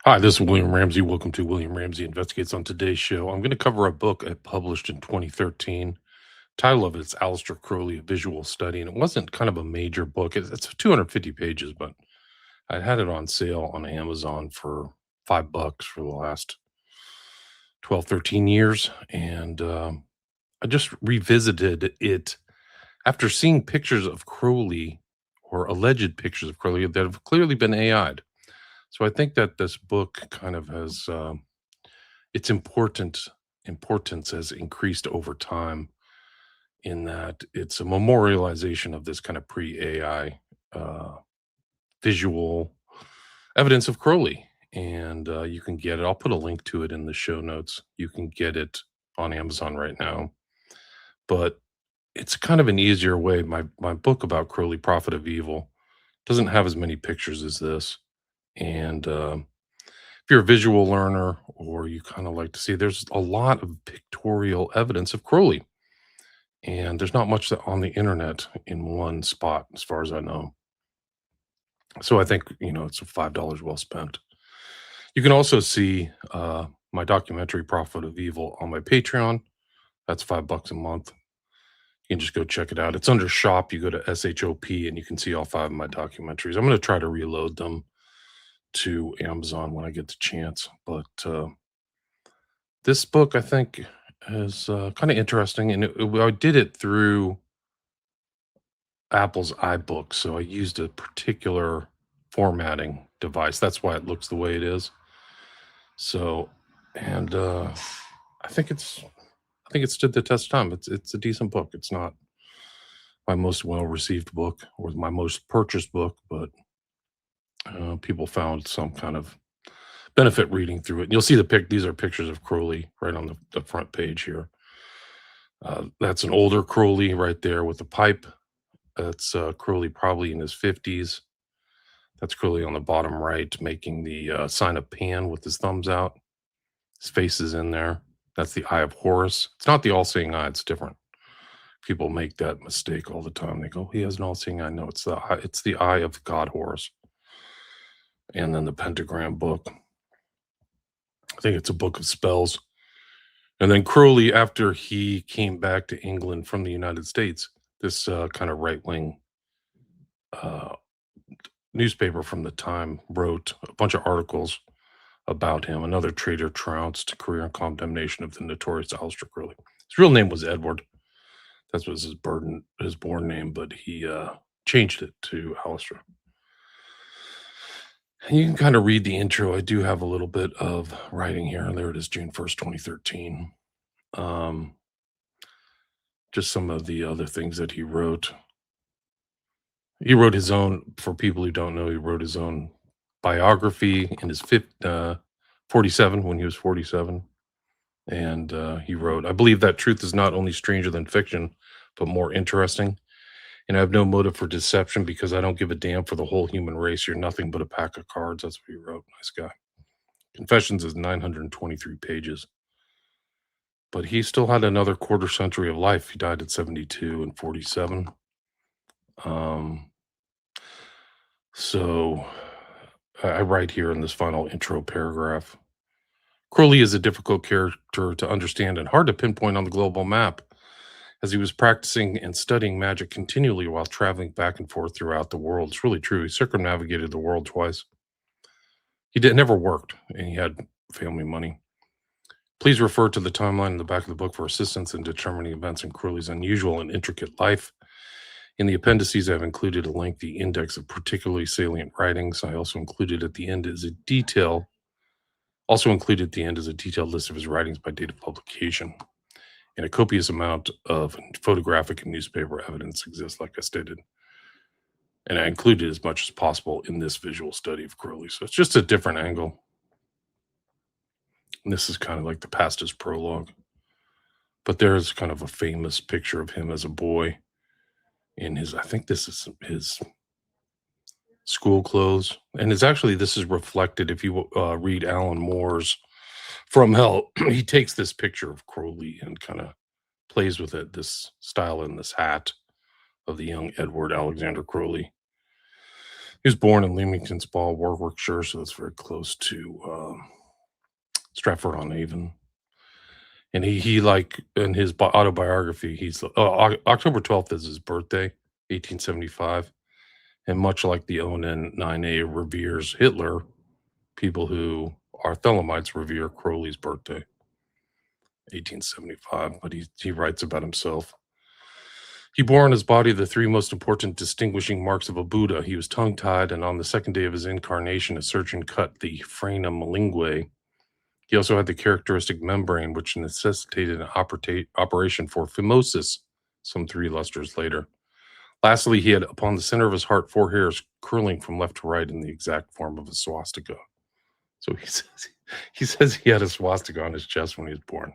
Hi, this is William Ramsey. Welcome to William Ramsey Investigates. On today's show, I'm going to cover a book I published in 2013. Title of it is Aleister Crowley, A Visual Study. And it wasn't kind of a major book. It's 250 pages, but I had it on sale on Amazon for $5 for the last 12, 13 years. And I just revisited it after seeing pictures of Crowley or alleged pictures of Crowley that have clearly been AI'd. So I think that this book kind of has its importance has increased over time in that it's a memorialization of this kind of pre-AI uh, visual evidence of Crowley. And you can get it. I'll put a link to it in the show notes. You can get it on Amazon right now. But it's kind of an easier way. My book about Crowley, Prophet of Evil, doesn't have as many pictures as this. And if you're a visual learner or you kind of like to see, there's a lot of pictorial evidence of Crowley. And there's not much on the internet in one spot, as far as I know. So I think, it's a $5 well spent. You can also see my documentary, Prophet of Evil, on my Patreon. That's $5 a month. You can just go check it out. It's under shop. You go to SHOP and you can see all five of my documentaries. I'm going to try to reload them to Amazon when I get the chance. But this book, I think, is kind of interesting. And I did it through Apple's iBook. So I used a particular formatting device. That's why it looks the way it is. So, and I think it stood the test of time. It's a decent book. It's not my most well received book or my most purchased book, but people found some kind of benefit reading through it. And you'll see these are pictures of Crowley right on the front page here. That's an older Crowley right there with the pipe. That's Crowley probably in his 50s. That's Crowley on the bottom right, making the sign of Pan with his thumbs out. His face is in there. That's the Eye of Horus. It's not the all-seeing eye. It's different. People make that mistake all the time. They go, "He has an all-seeing eye." No, it's the eye. It's the eye of God Horus. And then the pentagram book. I think it's a book of spells. And then Crowley, after he came back to England from the United States, this kind of right wing uh, newspaper from the time wrote a bunch of articles about him. Another traitor trounced, career and condemnation of the notorious Aleister Crowley. His real name was Edward. That was his born name, but he changed it to Aleister. And you can kind of read the intro. I do have a little bit of writing here. There it is, June 1st, 2013. Um, just some of the other things that he wrote. He wrote his own, for people who don't know, he wrote his own biography in his 47, when he was 47. And he wrote, "I believe that truth is not only stranger than fiction, but more interesting. And I have no motive for deception because I don't give a damn for the whole human race. You're nothing but a pack of cards." That's what he wrote. Nice guy. Confessions is 923 pages. But he still had another quarter century of life. He died at 72 and 47. Um, so I write here in this final intro paragraph, Crowley is a difficult character to understand and hard to pinpoint on the global map, as he was practicing and studying magic continually while traveling back and forth throughout the world. It's really true. He circumnavigated the world twice. Never worked, and he had family money. Please refer to the timeline in the back of the book for assistance in determining events in Crowley's unusual and intricate life. In the appendices, I've included a lengthy index of particularly salient writings. I also included at the end as a detailed list of his writings by date of publication. And a copious amount of photographic and newspaper evidence exists, like I stated. And I included as much as possible in this visual study of Crowley. So it's just a different angle. And this is kind of like the pastor's prologue. But there's kind of a famous picture of him as a boy in I think this is his school clothes. And this is reflected if you read Alan Moore's From Hell. He takes this picture of Crowley and kind of plays with it, this style and this hat of the young Edward Alexander Crowley. He was born in Leamington Spa, Warwickshire, so that's very close to Stratford-on-Avon. And he like in his autobiography, he's October 12th is his birthday, 1875. And much like the Onan 9A reveres Hitler, people who are Thelemites revere Crowley's birthday, 1875. But he writes about himself. He bore on his body the three most important distinguishing marks of a Buddha. He was tongue-tied, and on the second day of his incarnation, a surgeon cut the frenum linguae. He also had the characteristic membrane, which necessitated an operation for phimosis some 3 lusters later. Lastly, he had upon the center of his heart 4 hairs curling from left to right in the exact form of a swastika. So he says he had a swastika on his chest when he was born.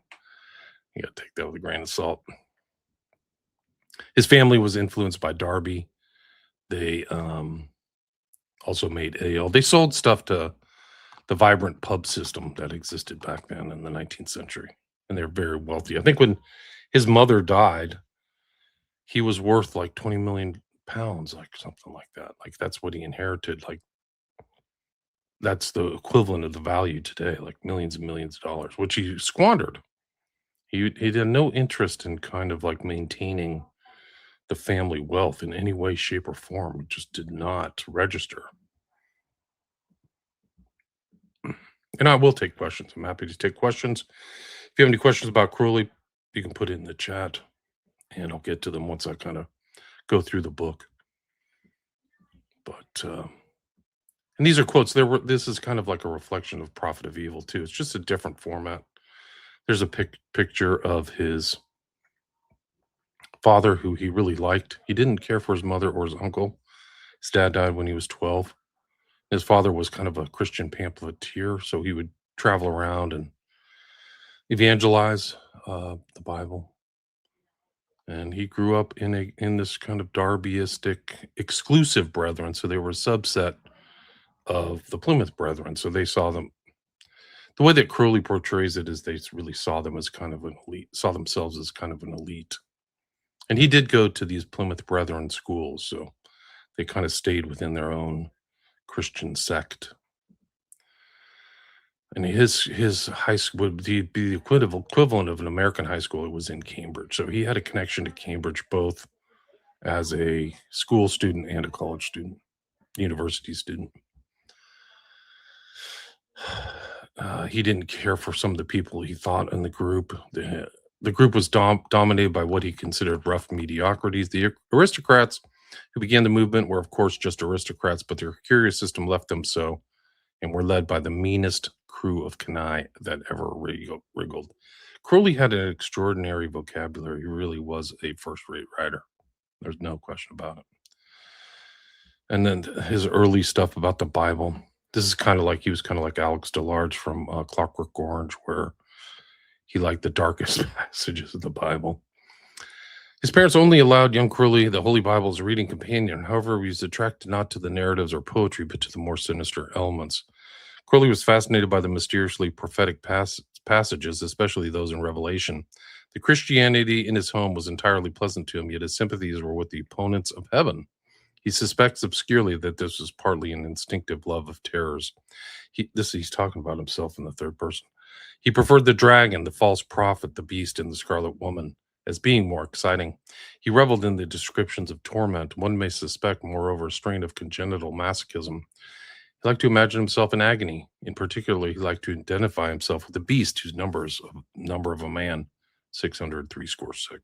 You got to take that with a grain of salt. His family was influenced by Derby. They also made ale. They sold stuff to the vibrant pub system that existed back then in the 19th century. And they're very wealthy. I think when his mother died, he was worth like 20 million pounds, like something like that. Like that's what he inherited. Like that's the equivalent of the value today, like millions and millions of dollars, which he squandered. He had no interest in kind of like maintaining the family wealth in any way, shape, or form. It just did not register. And I will take questions. I'm happy to take questions. If you have any questions about Crowley, you can put it in the chat, and I'll get to them once I kind of go through the book. But and these are quotes. This is kind of like a reflection of Prophet of Evil too. It's just a different format. There's a picture of his father who he really liked. He didn't care for his mother or his uncle. His dad died when he was 12. His father was kind of a Christian pamphleteer, so he would travel around and evangelize the Bible. And he grew up in this kind of Darbyistic exclusive brethren, so they were a subset of the Plymouth Brethren. So they saw them. The way that Crowley portrays it is they really saw them as kind of an elite, saw themselves as kind of an elite. And he did go to these Plymouth Brethren schools, so they kind of stayed within their own Christian sect. And his high school would be the equivalent of an American high school. It was in Cambridge. So he had a connection to Cambridge both as a school student and a college student, university student. He didn't care for some of the people he thought in the group. The group was dominated by what he considered rough mediocrities. The aristocrats who began the movement were, of course, just aristocrats, but their curious system left them so, and were led by the meanest crew of canaille that ever wriggled. Crowley had an extraordinary vocabulary. He really was a first-rate writer. There's no question about it. And then his early stuff about the Bible. This is kind of like, he was kind of like Alex DeLarge from Clockwork Orange, where he liked the darkest passages of the Bible. His parents only allowed young Crowley the Holy Bible as a reading companion. However, he was attracted not to the narratives or poetry, but to the more sinister elements. Crowley was fascinated by the mysteriously prophetic passages, especially those in Revelation. The Christianity in his home was entirely pleasant to him, yet his sympathies were with the opponents of heaven. He suspects obscurely that this was partly an instinctive love of terrors. He's talking about himself in the third person. He preferred the dragon, the false prophet, the beast, and the scarlet woman as being more exciting. He reveled in the descriptions of torment. One may suspect, moreover, a strain of congenital masochism. He liked to imagine himself in agony. In particular, he liked to identify himself with the beast, whose number of a man, 666.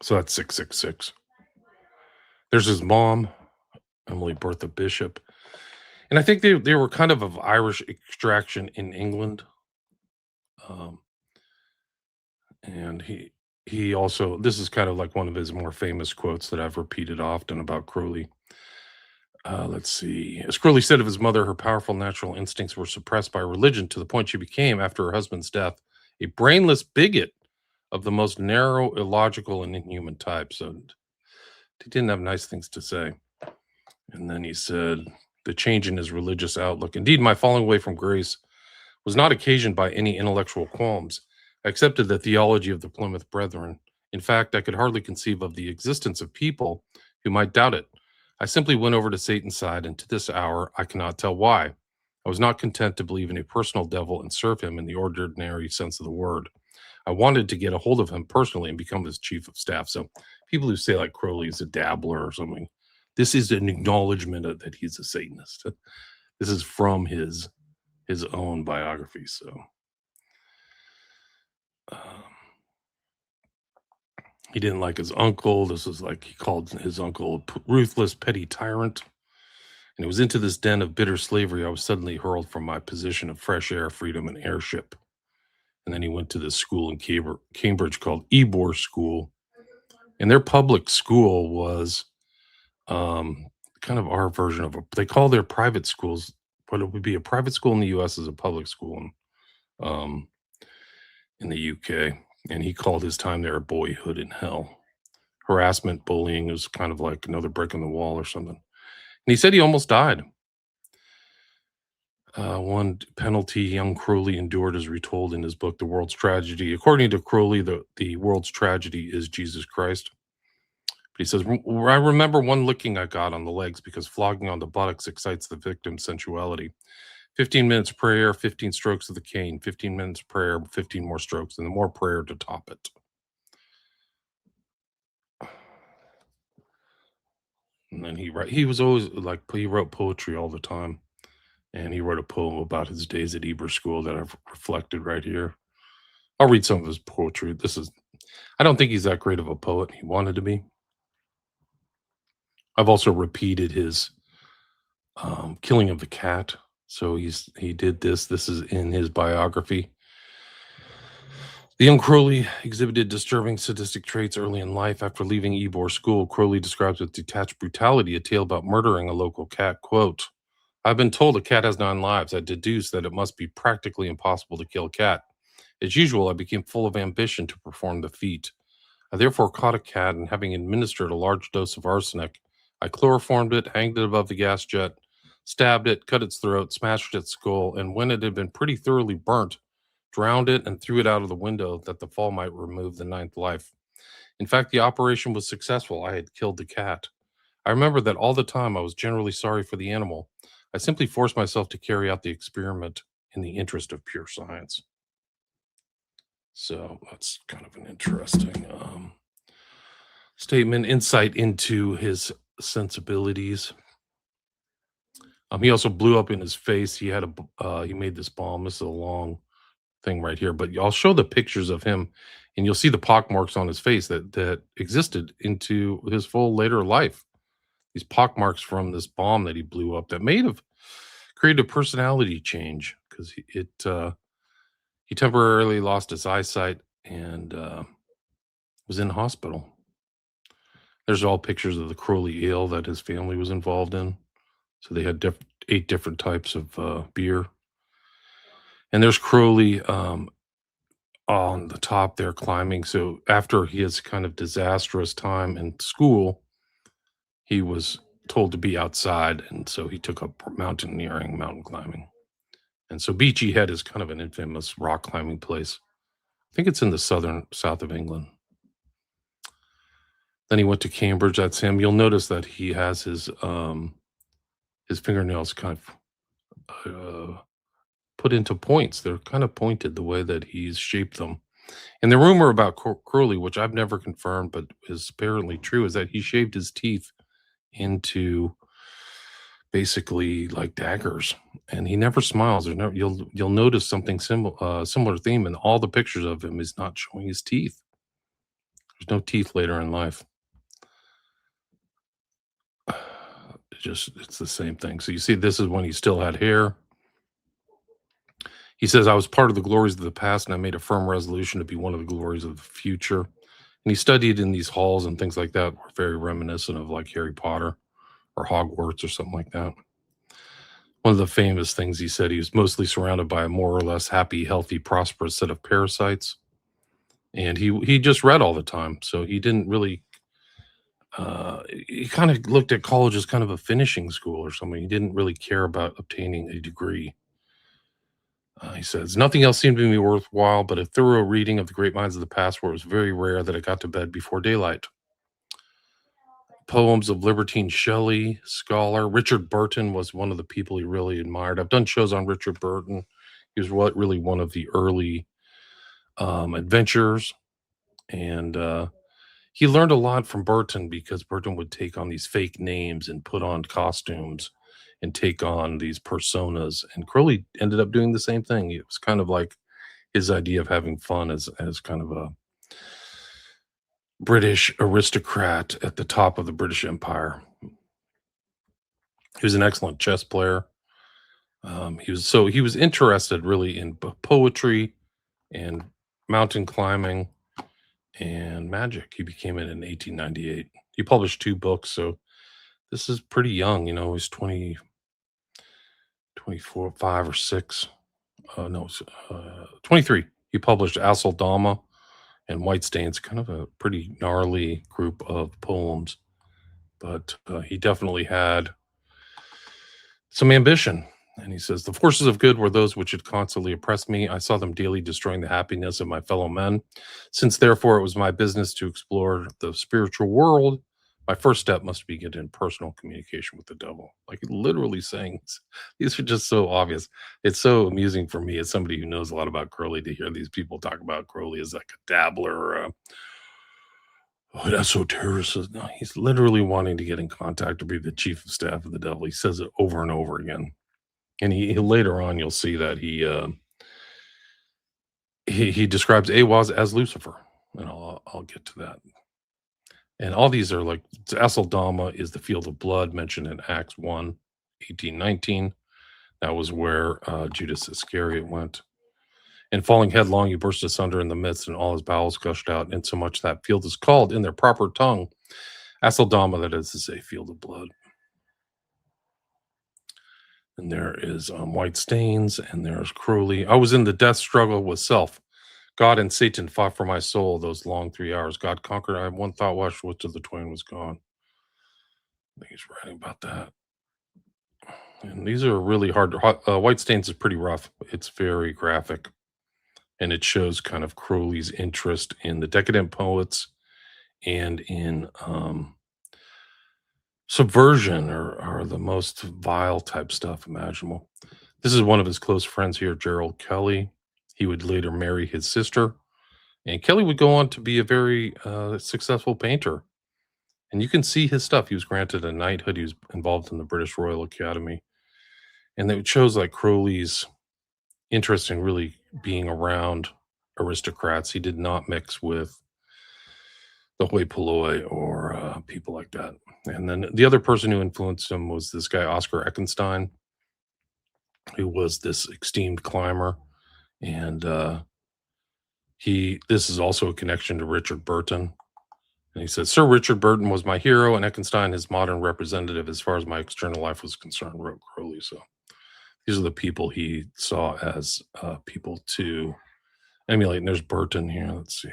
So that's 666. There's his mom, Emily Bertha Bishop. And I think they were kind of Irish extraction in England. And he also, this is kind of like one of his more famous quotes that I've repeated often about Crowley. Let's see. As Crowley said of his mother, her powerful natural instincts were suppressed by religion to the point she became, after her husband's death, a brainless bigot of the most narrow, illogical, and inhuman type. So he didn't have nice things to say. And then he said, the change in his religious outlook. Indeed, my falling away from grace was not occasioned by any intellectual qualms. I accepted the theology of the Plymouth Brethren. In fact, I could hardly conceive of the existence of people who might doubt it. I simply went over to Satan's side, and to this hour, I cannot tell why. I was not content to believe in a personal devil and serve him in the ordinary sense of the word. I wanted to get a hold of him personally and become his chief of staff. So people who say like Crowley is a dabbler or something, this is an acknowledgement that he's a Satanist. This is from his own biography. So um, he didn't like his uncle. This was like he called his uncle a ruthless, petty tyrant. And it was into this den of bitter slavery I was suddenly hurled from my position of fresh air, freedom, and airship. And then he went to this school in Cambridge called Ebor School. And their public school was kind of our version of they call their private schools, what it would be a private school in the US is a public school um, in the UK. And he called his time there a boyhood in hell. Harassment, bullying was kind of like another brick in the wall or something. And he said he almost died. One penalty young Crowley endured is retold in his book, The World's Tragedy. According to Crowley, the world's tragedy is Jesus Christ. But he says, I remember one licking I got on the legs because flogging on the buttocks excites the victim's sensuality. 15 minutes prayer, 15 strokes of the cane, 15 minutes prayer, 15 more strokes, and more prayer to top it. And then he was always like, he wrote poetry all the time. And he wrote a poem about his days at Eber School that I've reflected right here. I'll read some of his poetry. I don't think he's that great of a poet. He wanted to be. I've also repeated his killing of the cat. So he did this. This is in his biography. The young Crowley exhibited disturbing sadistic traits early in life. After leaving Ebor School, Crowley describes with detached brutality a tale about murdering a local cat. Quote, I've been told a cat has 9 lives. I deduced that it must be practically impossible to kill a cat. As usual, I became full of ambition to perform the feat. I therefore caught a cat and, having administered a large dose of arsenic, I chloroformed it, hanged it above the gas jet, stabbed it, cut its throat, smashed its skull, and when it had been pretty thoroughly burnt, drowned it and threw it out of the window that the fall might remove the 9th life. In fact, the operation was successful. I had killed the cat. I remember that all the time I was generally sorry for the animal. I simply forced myself to carry out the experiment in the interest of pure science. So that's kind of an interesting statement, insight into his sensibilities. He also blew up in his face. He made this bomb. This is a long thing right here, but I'll show the pictures of him, and you'll see the pock marks on his face that existed into his full later life. These pock marks from this bomb that he blew up that may have created a personality change because he temporarily lost his eyesight and was in hospital. There's all pictures of the Crowley ale that his family was involved in. So they had 8 different types of beer. And there's Crowley on the top there climbing. So after his kind of disastrous time in school, he was told to be outside. And so he took up mountaineering, mountain climbing. And so Beachy Head is kind of an infamous rock climbing place. I think it's in the south of England. Then he went to Cambridge. That's him. You'll notice that he has his fingernails kind of put into points. They're kind of pointed the way that he's shaped them. And the rumor about Crowley, which I've never confirmed but is apparently true, is that he shaved his teeth into basically like daggers, and he never smiles. You'll notice something similar theme in all the pictures of him is not showing his teeth. There's no teeth later in life. It's the same thing. So you see, this is when he still had hair. He says, I was part of the glories of the past, and I made a firm resolution to be one of the glories of the future. And he studied in these halls and things like that were very reminiscent of like Harry Potter or Hogwarts or something like that. One of the famous things he said, he was mostly surrounded by a more or less happy, healthy, prosperous set of parasites. And he just read all the time. So he didn't really, he kind of looked at college as kind of a finishing school or something. He didn't really care about obtaining a degree. He says, nothing else seemed to me worthwhile but a thorough reading of the great minds of the past, where it was very rare that I got to bed before daylight. poems of Libertine Shelley, scholar. Richard Burton was one of the people he really admired. I've done shows on Richard Burton. He was really one of the early adventurers, and he learned a lot from Burton because Burton would take on these fake names and put on costumes and take on these personas. And Crowley ended up doing the same thing. It was kind of like his idea of having fun as kind of a British aristocrat at the top of the British Empire. He was an excellent chess player. He was interested really in poetry and mountain climbing and magic. He became it in 1898. He published 2 books, so this is pretty young, he's 20, 24, 5 or 6. No, 23. He published Dama and White Stains, kind of a pretty gnarly group of poems, but he definitely had some ambition. And he says, the forces of good were those which had constantly oppressed me. I saw them daily destroying the happiness of my fellow men. Since therefore it was my business to explore the spiritual world, my first step must be get in personal communication with the devil. Like literally saying, these are just so obvious. It's so amusing for me as somebody who knows a lot about Crowley to hear these people talk about Crowley as like a dabbler or an esotericist. No, he's literally wanting to get in contact to be the chief of staff of the devil. He says it over and over again. And he later on, you'll see that he describes Awaz as Lucifer, and I'll get to that. And all these are like Dama is the field of blood mentioned in Acts 1, 18-19. That was where Judas Iscariot went. And falling headlong, he burst asunder in the midst, and all his bowels gushed out, insomuch that field is called in their proper tongue Dama, that is to say, field of blood. And there is White Stains, and there's Crowley. I was in the death struggle with self. God and Satan fought for my soul those long 3 hours. God conquered. I had one thought, watched which of the twain was gone. I think he's writing about that. And these are really hard. White Stains is pretty rough. It's very graphic. And it shows kind of Crowley's interest in the decadent poets and in subversion or the most vile type stuff imaginable. This is one of his close friends here, Gerald Kelly. He would later marry his sister, and Kelly would go on to be a very successful painter. And you can see his stuff. He was granted a knighthood. He was involved in the British Royal Academy. And it shows like Crowley's interest in really being around aristocrats. He did not mix with the hoi polloi or people like that. And then the other person who influenced him was this guy, Oscar Eckenstein, who was this esteemed climber. And this is also a connection to Richard Burton. And he says, Sir Richard Burton was my hero, and Eckenstein his modern representative as far as my external life was concerned, wrote Crowley. So these are the people he saw as people to emulate. And there's Burton here. Let's see.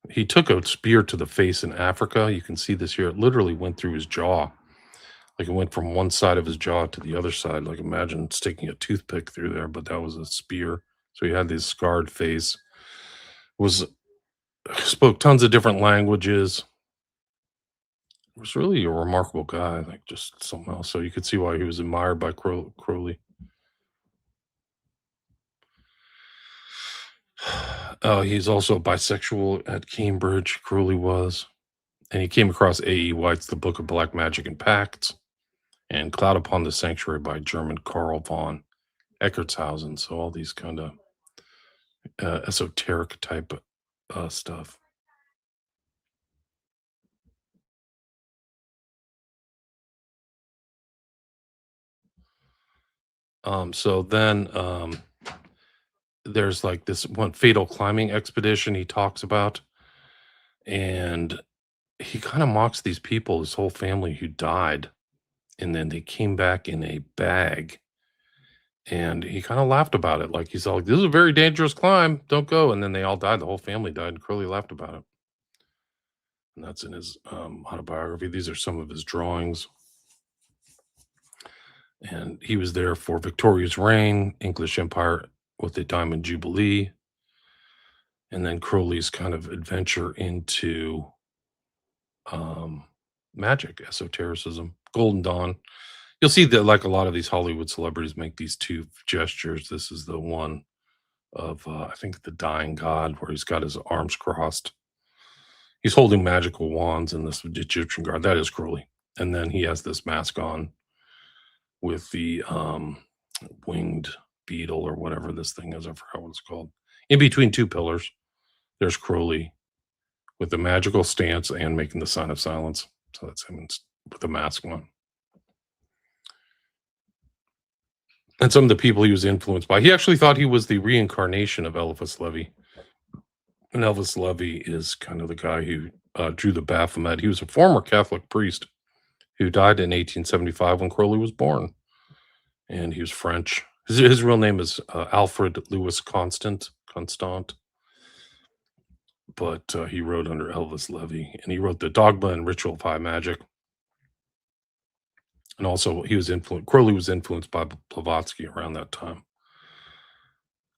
He took a spear to the face in Africa. You can see this here. It literally went through his jaw. Like it went from one side of his jaw to the other side. Like imagine sticking a toothpick through there, but that was a spear. So he had this scarred face. Spoke tons of different languages. Was really a remarkable guy, like just something else. So you could see why he was admired by Crowley. He's also bisexual at Cambridge. Crowley was. And he came across A.E. White's The Book of Black Magic and Pacts and Cloud Upon the Sanctuary by German Karl von Eckartshausen. So all these kind of esoteric type stuff. So then there's like this one fatal climbing expedition he talks about. And he kind of mocks these people, his whole family who died. And then they came back in a bag. And he kind of laughed about it. Like he's all like, this is a very dangerous climb. Don't go. And then they all died. The whole family died. And Crowley laughed about it. And that's in his autobiography. These are some of his drawings. And he was there for Victoria's reign, English Empire with the Diamond Jubilee. And then Crowley's kind of adventure into um, magic, esotericism, Golden Dawn. You'll see that like a lot of these Hollywood celebrities make these two gestures. This is the one of I think the Dying God, where he's got his arms crossed. He's holding magical wands in this Egyptian guard. That is Crowley. And then he has this mask on with the winged beetle or whatever this thing is. I forgot what it's called. In between two pillars, there's Crowley with the magical stance and making the sign of silence. So that's him with the mask on. And some of the people he was influenced by, he actually thought he was the reincarnation of Eliphas Levi. And Elvis Levi is kind of the guy who drew the Baphomet. He was a former Catholic priest who died in 1875 when Crowley was born. And he was French. His real name is Alfred Louis Constant, but he wrote under Elvis Levi, and he wrote the Dogma and Ritual of High Magic. And also, Crowley was influenced by Blavatsky around that time.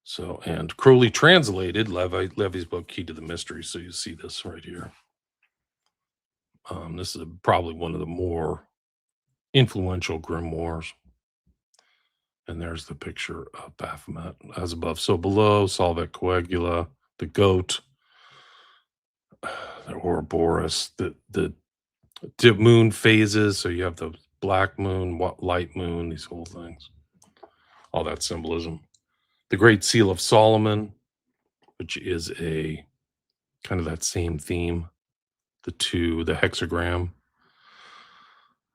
So, and Crowley translated Levy's book, Key to the Mystery. So you see this right here. This is probably one of the more influential grimoires. And there's the picture of Baphomet, as above, so below, Solvet Coagula, the goat, the Ouroboros, the moon phases. So you have the black moon, light moon, these whole things, all that symbolism. The Great Seal of Solomon, which is a kind of that same theme, the hexagram.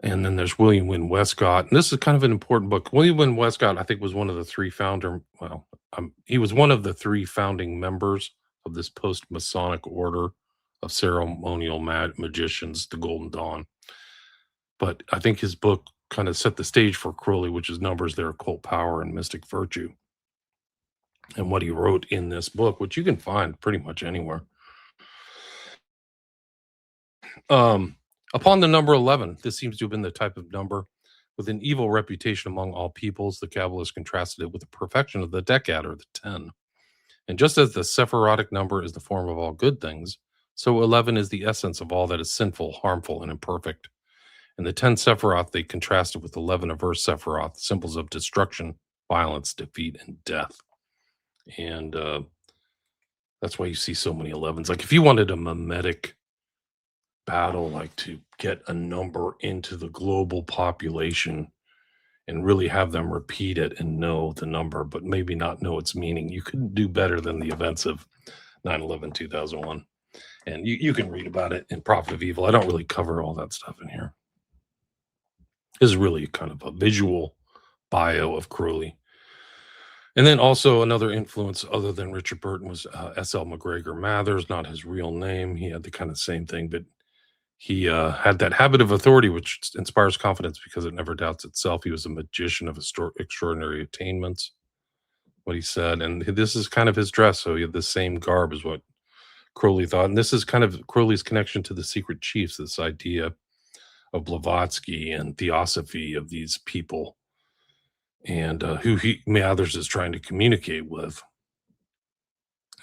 And then there's William Wynne Westcott. And this is kind of an important book. William Wynne Westcott, I think, was one of the three he was one of the three founding members of this post-Masonic order of ceremonial magicians, the Golden Dawn. But I think his book kind of set the stage for Crowley, which is Numbers, Their Occult Power and Mystic Virtue. And what he wrote in this book, which you can find pretty much anywhere. Upon the number 11, this seems to have been the type of number with an evil reputation among all peoples. The Kabbalists contrasted it with the perfection of the Decad, or the 10. And just as the Sephirotic number is the form of all good things, so 11 is the essence of all that is sinful, harmful, and imperfect. And the 10 Sephiroth they contrasted with 11 averse Sephiroth, symbols of destruction, violence, defeat, and death. And that's why you see so many 11s. Like if you wanted a mimetic battle, like to get a number into the global population and really have them repeat it and know the number, but maybe not know its meaning, you couldn't do better than the events of 9/11, 2001. And you can read about it in Prophet of Evil. I don't really cover all that stuff in here. This is really kind of a visual bio of Crowley. And then also another influence other than Richard Burton was S.L. McGregor Mathers, not his real name. He had the kind of same thing, but he had that habit of authority, which inspires confidence because it never doubts itself. He was a magician of extraordinary attainments, what he said. And this is kind of his dress. So he had the same garb as what Crowley thought. And this is kind of Crowley's connection to the secret chiefs, this idea of Blavatsky and theosophy of these people, and who Mathers is trying to communicate with.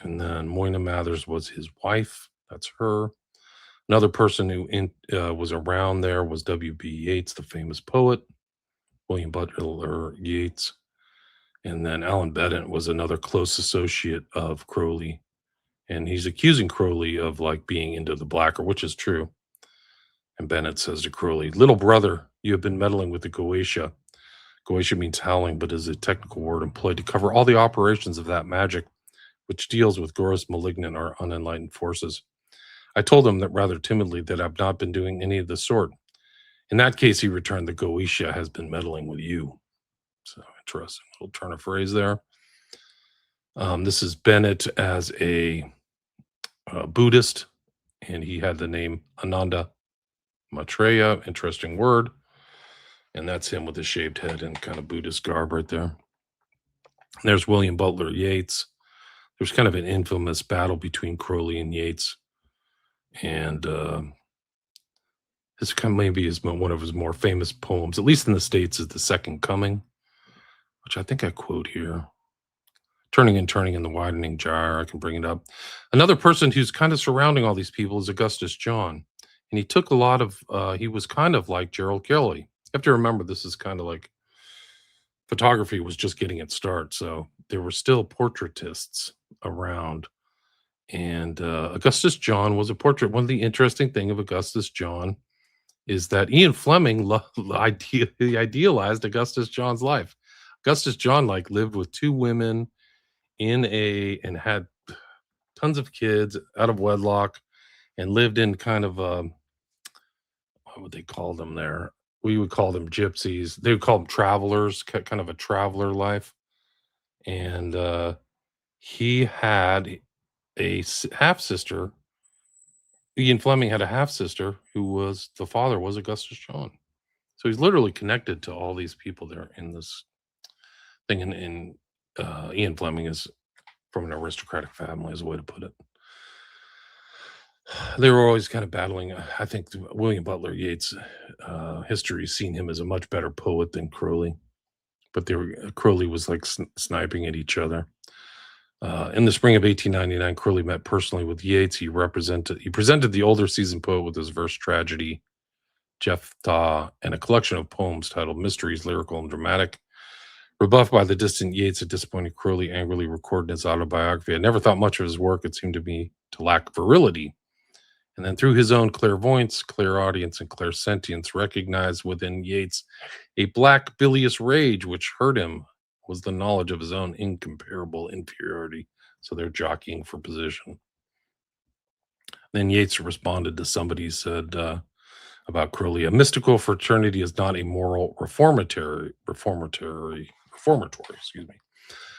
And then Moyna Mathers was his wife. That's her. Another person who was around there was W.B. Yeats, the famous poet, William Butler Yeats. And then Alan Bennett was another close associate of Crowley. And he's accusing Crowley of like being into the blacker, which is true. And Bennett says to Crowley, "Little brother, you have been meddling with the Goetia." Goetia means howling, but is a technical word employed to cover all the operations of that magic, which deals with gross, malignant, or unenlightened forces. I told him that rather timidly that I've not been doing any of the sort. In that case, he returned, the Goetia has been meddling with you. So interesting little turn of phrase there. This is Bennett as a Buddhist, and he had the name Ananda Maitreya, interesting word. And that's him with a shaved head and kind of Buddhist garb right there. There's William Butler Yeats. There's kind of an infamous battle between Crowley and Yeats. And this kind of maybe is one of his more famous poems, at least in the States, is The Second Coming, which I think I quote here. Turning and turning in the widening gyre, I can bring it up. Another person who's kind of surrounding all these people is Augustus John. and he took a lot of. He was kind of like Gerald Kelly. You have to remember this is kind of like photography was just getting its start, so there were still portraitists around. And Augustus John was a portrait. One of the interesting thing of Augustus John is that Ian Fleming he idealized Augustus John's life. Augustus John like lived with two women and had tons of kids out of wedlock and lived in kind of what would they call them there? We would call them gypsies. They would call them travelers, kind of a traveler life. And he had half sister. Ian Fleming had a half sister who was the father was Augustus John. So he's literally connected to all these people there in this thing. And Ian Fleming is from an aristocratic family, is a way to put it. They were always kind of battling. I think William Butler Yeats' history has seen him as a much better poet than Crowley, but Crowley was like sniping at each other. In the spring of 1899, Crowley met personally with Yeats. He presented the older seasoned poet with his verse tragedy, Jephthah, and a collection of poems titled Mysteries, Lyrical and Dramatic. Rebuffed by the distant Yeats, a disappointed Crowley angrily recorded in his autobiography, "I never thought much of his work. It seemed to me to lack virility." And then through his own clairvoyance, clairaudience, and clairsentience, recognized within Yeats a black bilious rage which hurt him was the knowledge of his own incomparable inferiority. So they're jockeying for position. Then Yeats responded to somebody said about Crowley, "A mystical fraternity is not a moral reformatory, excuse me."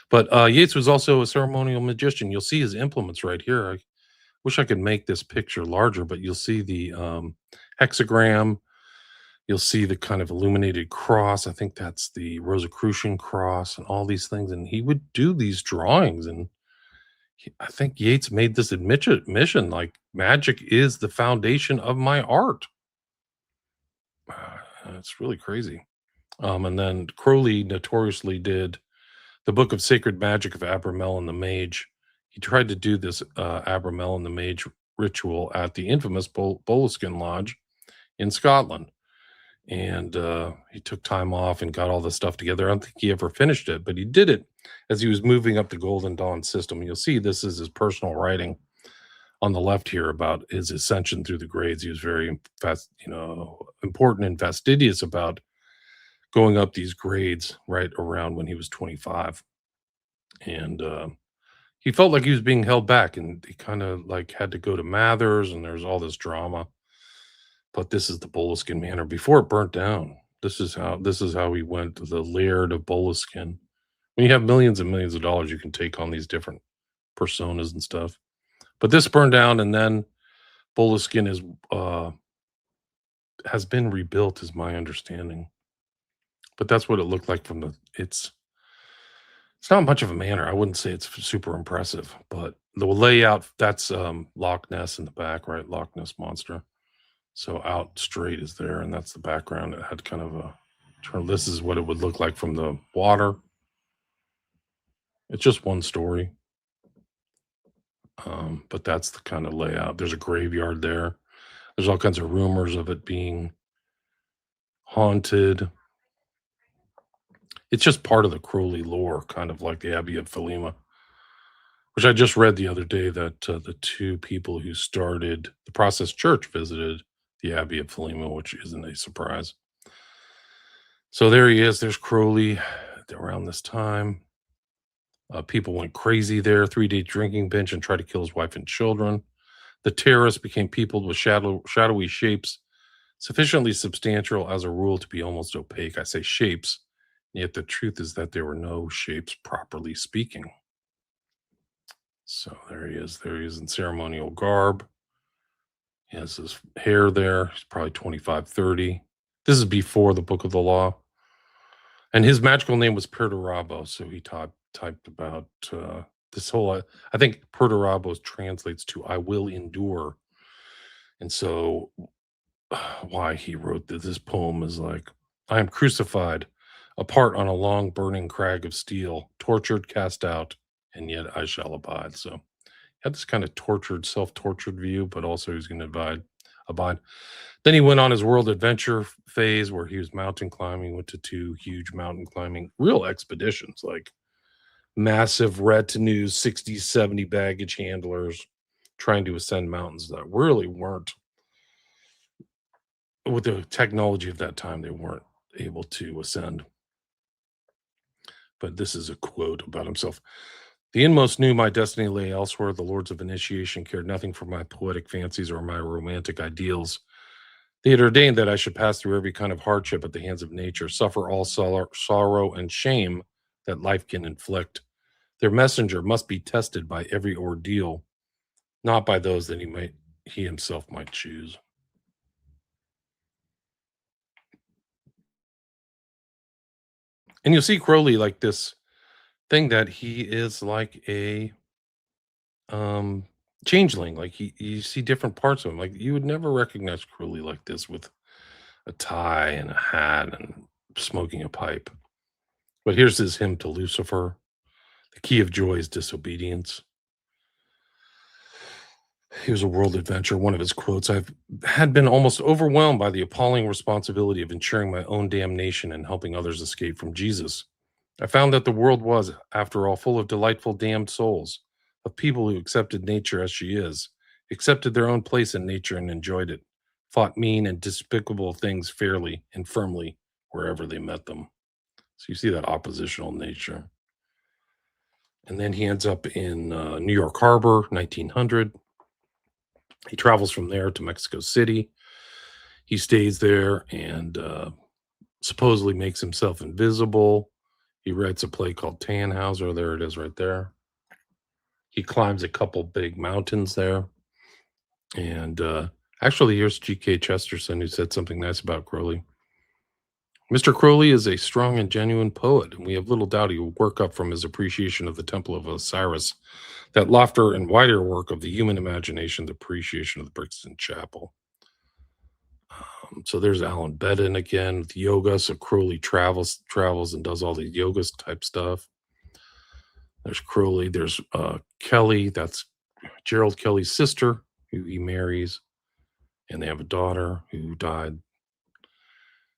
But Yeats was also a ceremonial magician. You'll see his implements right here. I wish I could make this picture larger, but you'll see the hexagram. You'll see the kind of illuminated cross. I think that's the Rosicrucian cross and all these things. And he would do these drawings. And I think Yeats made this admission like magic is the foundation of my art. It's really crazy. And then Crowley notoriously did the Book of Sacred Magic of Abramelin and the Mage. He tried to do this Abramelin and the Mage ritual at the infamous Boleskine Lodge in Scotland. And he took time off and got all the stuff together. I don't think he ever finished it, but he did it as he was moving up the Golden Dawn system. You'll see this is his personal writing on the left here about his ascension through the grades. He was very important and fastidious about going up these grades right around when he was 25. And he felt like he was being held back, and he kind of like had to go to Mathers, and there's all this drama. But this is the Boleskine Manor before it burnt down. This is how he went to the Laird of Boleskine. When you have millions and millions of dollars, you can take on these different personas and stuff. But this burned down, and then Boleskine has been rebuilt, is my understanding. But that's what it looked like from it's not much of a manor. I wouldn't say it's super impressive, but the layout, that's Loch Ness in the back, right? Loch Ness Monster. So out straight is there, and that's the background. It had kind of a turn. This is what it would look like from the water. It's just one story. But that's the kind of layout. There's a graveyard there. There's all kinds of rumors of it being haunted. It's just part of the Crowley lore, kind of like the Abbey of Thelema, which I just read the other day that the two people who started the Process Church visited the Abbey of Thelema, which isn't a surprise. So there he is. There's Crowley around this time. People went crazy there, 3-day drinking binge, and tried to kill his wife and children. The terrace became peopled with shadowy shapes, sufficiently substantial as a rule to be almost opaque. I say shapes, yet the truth is that there were no shapes, properly speaking. So there he is. There he is in ceremonial garb. He has his hair there. He's probably 25, 30. This is before the Book of the Law. And his magical name was Perdurabo. So he typed about this whole, I think Perdurabo translates to I will endure. And so why he wrote this poem is like, I am crucified, apart on a long burning crag of steel, tortured, cast out, and yet I shall abide. So he had this kind of tortured, self-tortured view, but also he's going to abide. abide. Then he went on his world adventure phase where he was mountain climbing, went to two huge mountain climbing, real expeditions, like massive retinues, 60, 70 baggage handlers trying to ascend mountains that really weren't, with the technology of that time, they weren't able to ascend. But this is a quote about himself. The inmost knew my destiny lay elsewhere. The lords of initiation cared nothing for my poetic fancies or my romantic ideals. They had ordained that I should pass through every kind of hardship at the hands of nature, suffer all sorrow and shame that life can inflict. Their messenger must be tested by every ordeal, not by those that he himself might choose. And you'll see Crowley like this thing that he is like a um changeling. Like you see different parts of him. Like you would never recognize Crowley like this with a tie and a hat and smoking a pipe. But here's his hymn to Lucifer. The key of joy is disobedience. He was a world adventure. One of his quotes: I've had been almost overwhelmed by the appalling responsibility of ensuring my own damnation and helping others escape from Jesus. I found that the world was, after all, full of delightful damned souls, of people who accepted nature as she is, accepted their own place in nature and enjoyed it, fought mean and despicable things fairly and firmly wherever they met them. So you see that oppositional nature. And then he ends up in New York Harbor, 1900. He travels from there to Mexico City. He stays there and supposedly makes himself invisible. He writes a play called Tannhauser. There it is right there. He climbs a couple big mountains there. And actually, here's G.K. Chesterton, who said something nice about Crowley. Mr. Crowley is a strong and genuine poet, and we have little doubt he will work up from his appreciation of the Temple of Osiris, that loftier and wider work of the human imagination, the appreciation of the Brixton Chapel. So there's Alan Bedden again with yoga. So Crowley travels and does all the yoga type stuff. There's Crowley. There's Kelly. That's Gerald Kelly's sister, who he marries, and they have a daughter who died.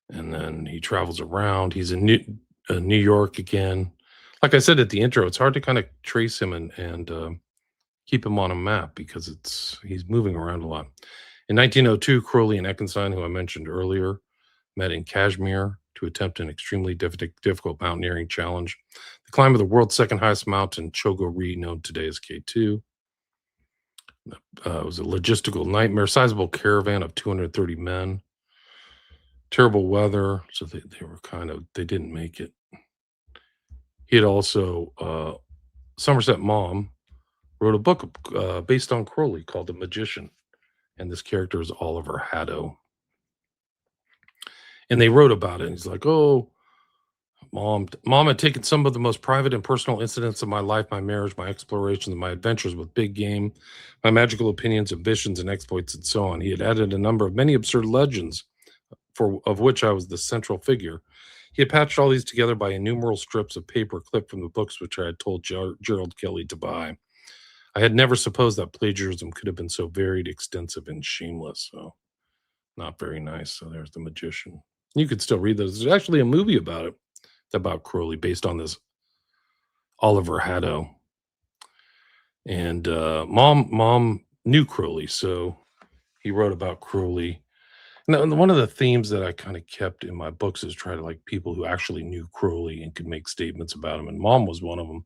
And then he travels around. He's in New York again. Like I said at the intro, it's hard to kind of trace him and keep him on a map because he's moving around a lot. In 1902, Crowley and Eckenstein, who I mentioned earlier, met in Kashmir to attempt an extremely difficult mountaineering challenge. The climb of the world's second highest mountain, Chogo-Ri, known today as K2. It was a logistical nightmare, sizable caravan of 230 men. Terrible weather, so they didn't make it. He had also, Somerset Maugham wrote a book based on Crowley called The Magician, and this character is Oliver Haddo. And they wrote about it, and he's like, oh, Mom had taken some of the most private and personal incidents of my life, my marriage, my explorations, and my adventures with big game, my magical opinions, ambitions, and exploits, and so on. He had added a number of many absurd legends, of which I was the central figure. He had patched all these together by innumerable strips of paper clipped from the books which I had told Gerald Kelly to buy. I had never supposed that plagiarism could have been so varied, extensive, and shameless. So, not very nice. So there's The Magician. You could still read this. There's actually a movie about it, about Crowley, based on this Oliver Haddo. And Mom knew Crowley, so he wrote about Crowley. Now, one of the themes that I kind of kept in my books is try to like people who actually knew Crowley and could make statements about him. And Mom was one of them.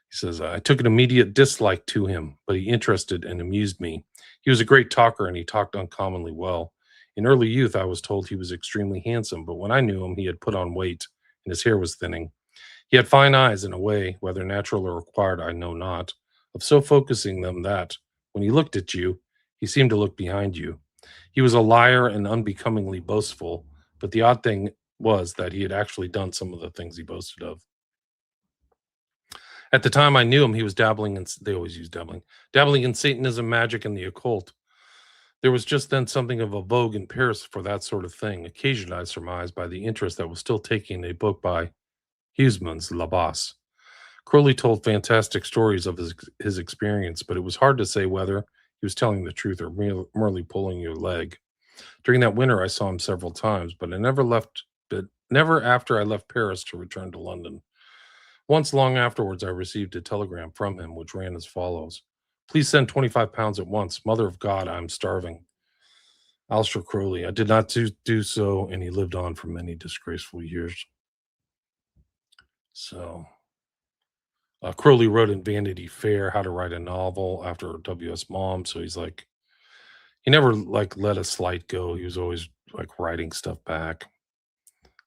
He says, I took an immediate dislike to him, but he interested and amused me. He was a great talker and he talked uncommonly well. In early youth, I was told he was extremely handsome, but when I knew him, he had put on weight and his hair was thinning. He had fine eyes in a way, whether natural or acquired, I know not, of so focusing them that, when he looked at you, he seemed to look behind you. He was a liar and unbecomingly boastful, but the odd thing was that he had actually done some of the things he boasted of. At the time I knew him, he was dabbling in Satanism, magic, and the occult. There was just then something of a vogue in Paris for that sort of thing, occasioned, I surmise, by the interest that was still taking a book by Huysmans, Labas. Crowley told fantastic stories of his experience, but it was hard to say whether, he was telling the truth or merely pulling your leg. During that winter, I saw him several times, but never after I left Paris to return to London. Once long afterwards, I received a telegram from him, which ran as follows: "Please send 25 pounds at once. Mother of God, I'm starving. Aleister Crowley." I did not do so, and he lived on for many disgraceful years. So, Crowley wrote in Vanity Fair how to write a novel after W.S. Mom. So he never like let a slight go. He was always like writing stuff back.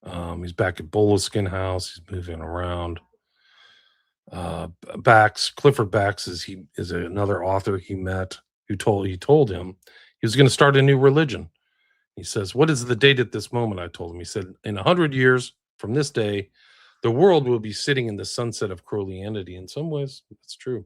He's back at Boleskine House. He's moving around. Clifford Bax is another author he met he told him he was going to start a new religion. He says, "What is the date at this moment?" I told him. He said, "In 100 years from this day, the world will be sitting in the sunset of Crowleyanity." In some ways, it's true.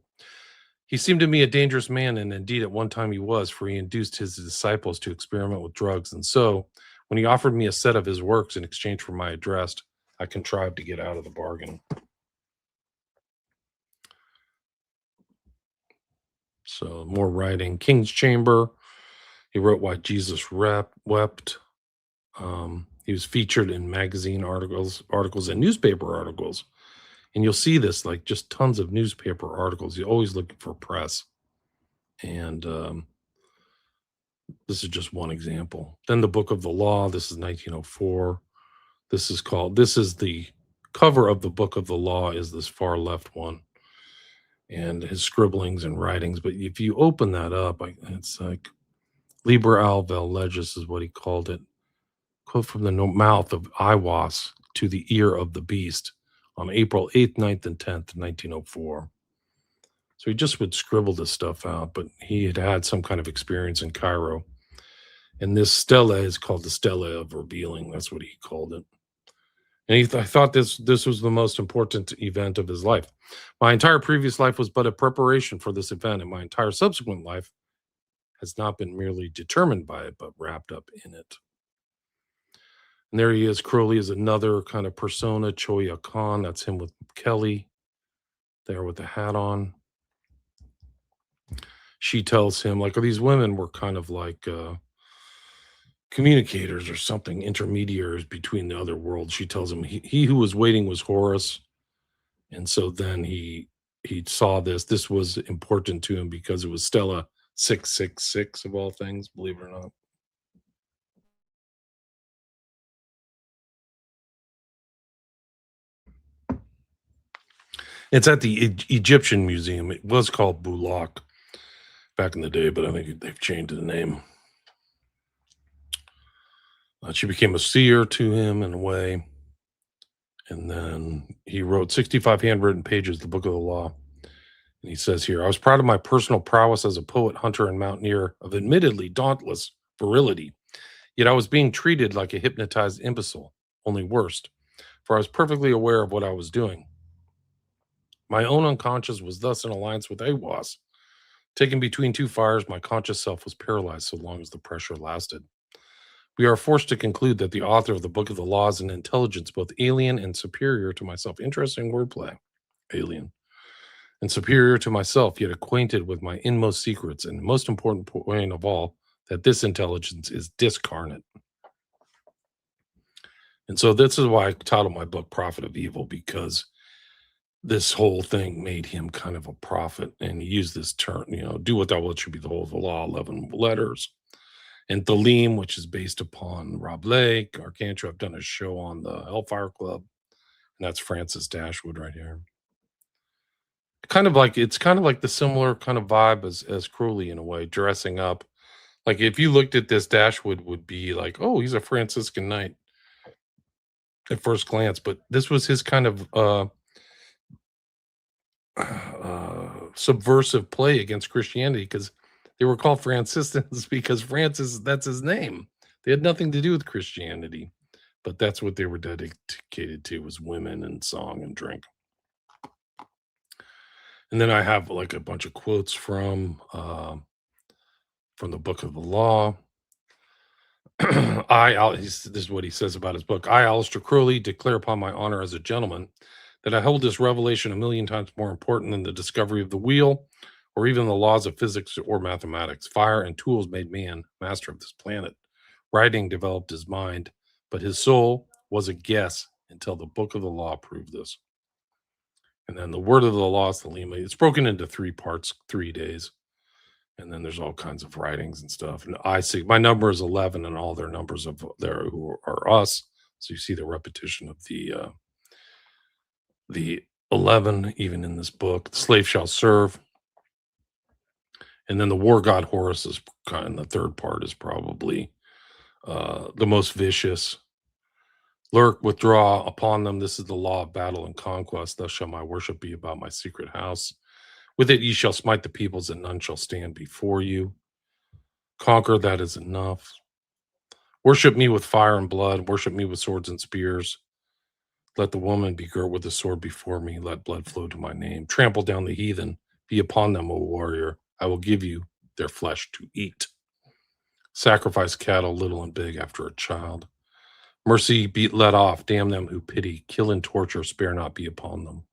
He seemed to me a dangerous man, and indeed at one time he was, for he induced his disciples to experiment with drugs. And so, when he offered me a set of his works in exchange for my address, I contrived to get out of the bargain. So, more writing. King's Chamber. He wrote Why Jesus Wept. He was featured in magazine articles and newspaper articles. And you'll see this, like just tons of newspaper articles. You're always looking for press. And this is just one example. Then the Book of the Law. This is 1904. This is the cover of the Book of the Law is this far left one. And his scribblings and writings. But if you open that up, it's like Liber al vel legis is what he called it. Quote from the mouth of Iwas to the ear of the beast on April 8th, 9th, and 10th, 1904. So he just would scribble this stuff out, but he had some kind of experience in Cairo. And this stela is called the Stela of Revealing. That's what he called it. And I thought this was the most important event of his life. My entire previous life was but a preparation for this event, and my entire subsequent life has not been merely determined by it, but wrapped up in it. And there he is. Crowley is another kind of persona, Choya Khan. That's him with Kelly there with the hat on. She tells him, like, these women were kind of like communicators or something, intermediaries between the other worlds. She tells him he who was waiting was Horus. And so then he saw this. This was important to him because it was Stella 666 of all things, believe it or not. It's at the Egyptian Museum. It was called Bulak back in the day, but I think they've changed the name. She became a seer to him in a way. And then he wrote 65 handwritten pages, the Book of the Law. And he says here, "I was proud of my personal prowess as a poet, hunter, and mountaineer of admittedly dauntless virility. Yet I was being treated like a hypnotized imbecile, only worse, for I was perfectly aware of what I was doing. My own unconscious was thus in alliance with Awas. Taken between two fires, my conscious self was paralyzed so long as the pressure lasted. We are forced to conclude that the author of the Book of the Law is an intelligence both alien and superior to myself." Interesting wordplay. Alien. "And superior to myself, yet acquainted with my inmost secrets, and the most important point of all, that this intelligence is discarnate." And so this is why I titled my book Prophet of Evil, because this whole thing made him kind of a prophet. And he used this term, do what thou wilt should be the whole of the law, 11 letters. And Thalim, which is based upon Rob Lake, Arcantara. I've done a show on the Hellfire Club, and that's Francis Dashwood right here. It's kind of like the similar kind of vibe as Crowley in a way, dressing up. Like if you looked at this, Dashwood would be like, oh, he's a Franciscan knight at first glance, but this was his kind of subversive play against Christianity, because they were called Franciscans because Francis, that's his name. They had nothing to do with Christianity, but that's what they were dedicated to, was women and song and drink. And then I have like a bunch of quotes from the Book of the Law. This is what he says about his book. "I, Aleister Crowley, declare upon my honor as a gentleman that I hold this revelation a million times more important than the discovery of the wheel or even the laws of physics or mathematics. Fire and tools made man master of this planet. Writing developed his mind, but his soul was a guess until the book of the law proved this. And then the word of the law is the Lima. It's broken into three parts, 3 days. And then there's all kinds of writings and stuff. And I see my number is 11, and all their numbers of there who are us. So you see the repetition of the 11 even in this book. The slave shall serve, and then the war god Horus is kind of the third part is probably the most vicious. Lurk, withdraw upon them. This is the law of battle and conquest. Thus shall my worship be about my secret house. With it ye shall smite the peoples, and none shall stand before you. Conquer, that is enough. Worship me with fire and blood. Worship me with swords and spears. Let the woman be girt with a sword before me. Let blood flow to my name. Trample down the heathen. Be upon them, O warrior. I will give you their flesh to eat. Sacrifice cattle, little and big, after a child. Mercy be let off. Damn them who pity. Kill and torture. Spare not be upon them.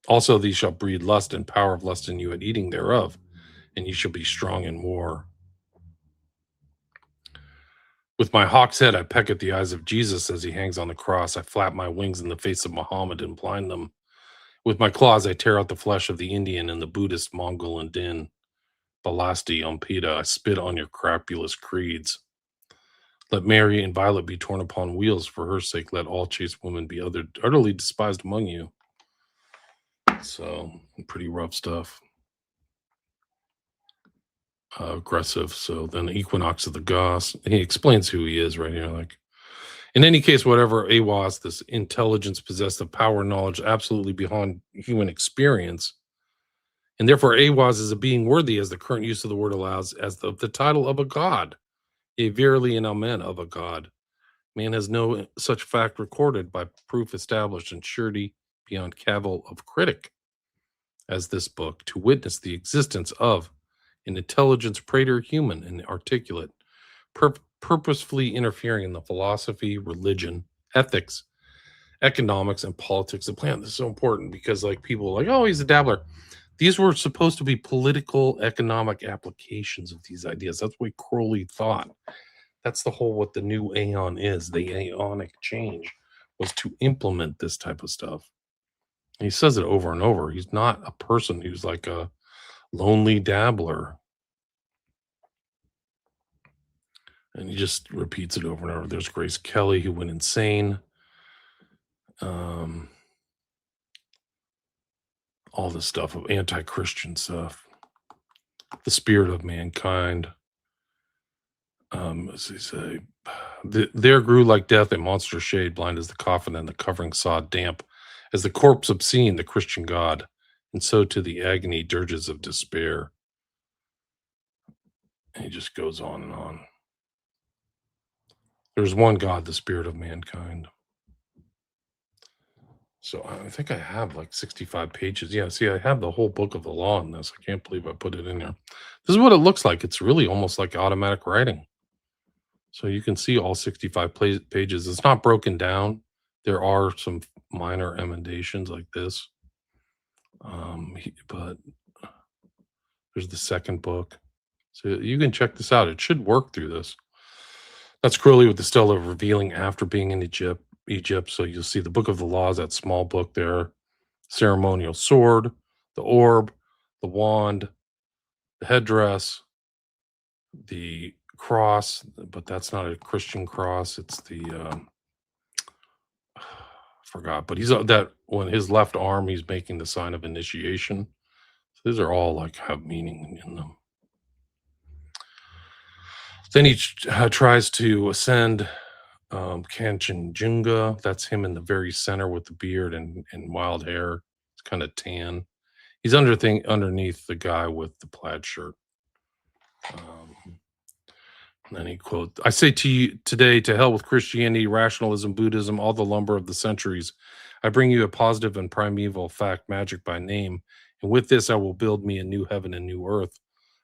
Also, these shall breed lust and power of lust in you at eating thereof, and ye shall be strong in war. With my hawk's head, I peck at the eyes of Jesus as he hangs on the cross. I flap my wings in the face of Muhammad and blind them. With my claws, I tear out the flesh of the Indian and the Buddhist, Mongol, and Din. Balasti, Ompita, I spit on your crapulous creeds. Let Mary and Violet be torn upon wheels. For her sake, let all chaste women be utterly despised among you. So, pretty rough stuff. Aggressive. So then the equinox of the Goths. He explains who he is right here. Like, in any case, whatever Awas, this intelligence possessed of power and knowledge absolutely beyond human experience. And therefore, Awas is a being worthy, as the current use of the word allows, as the title of a god. A verily and amen of a god. Man has no such fact recorded by proof established and surety beyond cavil of critic as this book, to witness the existence of an intelligence praetor human and articulate, purposefully interfering in the philosophy, religion, ethics, economics, and politics of the planet. This is so important because, like, people are like, oh, he's a dabbler. These were supposed to be political, economic applications of these ideas. That's what Crowley thought. That's the whole what the new aeon is. The aeonic change was to implement this type of stuff. And he says it over and over. He's not a person who's like a lonely dabbler. And he just repeats it over and over. There's Grace Kelly, who went insane. All this stuff of anti-Christian stuff. The spirit of mankind. As they say, there grew like death a monster shade, blind as the coffin and the covering sod, damp as the corpse obscene, the Christian God. And so to the agony dirges of despair. And he just goes on and on. There's one God, the spirit of mankind. So I think I have like 65 pages. Yeah, see, I have the whole book of the law in this. I can't believe I put it in there. This is what it looks like. It's really almost like automatic writing. So you can see all 65 pages. It's not broken down. There are some minor emendations like this. But there's the second book. So you can check this out. It should work through this. That's Crowley with the stele of revealing after being in Egypt. So you'll see the book of the laws, that small book there. Ceremonial sword, the orb, the wand, the headdress, the cross, but that's not a Christian cross. It's the forgot, but he's that when his left arm, he's making the sign of initiation. So these are all like have meaning in them. Then he tries to ascend Kanchenjunga. That's him in the very center with the beard and wild hair. It's kind of tan. He's underneath the guy with the plaid shirt. And then he quote, I say to you today, to hell with Christianity, rationalism, Buddhism, all the lumber of the centuries. I bring you a positive and primeval fact, magic by name. And with this, I will build me a new heaven and new earth.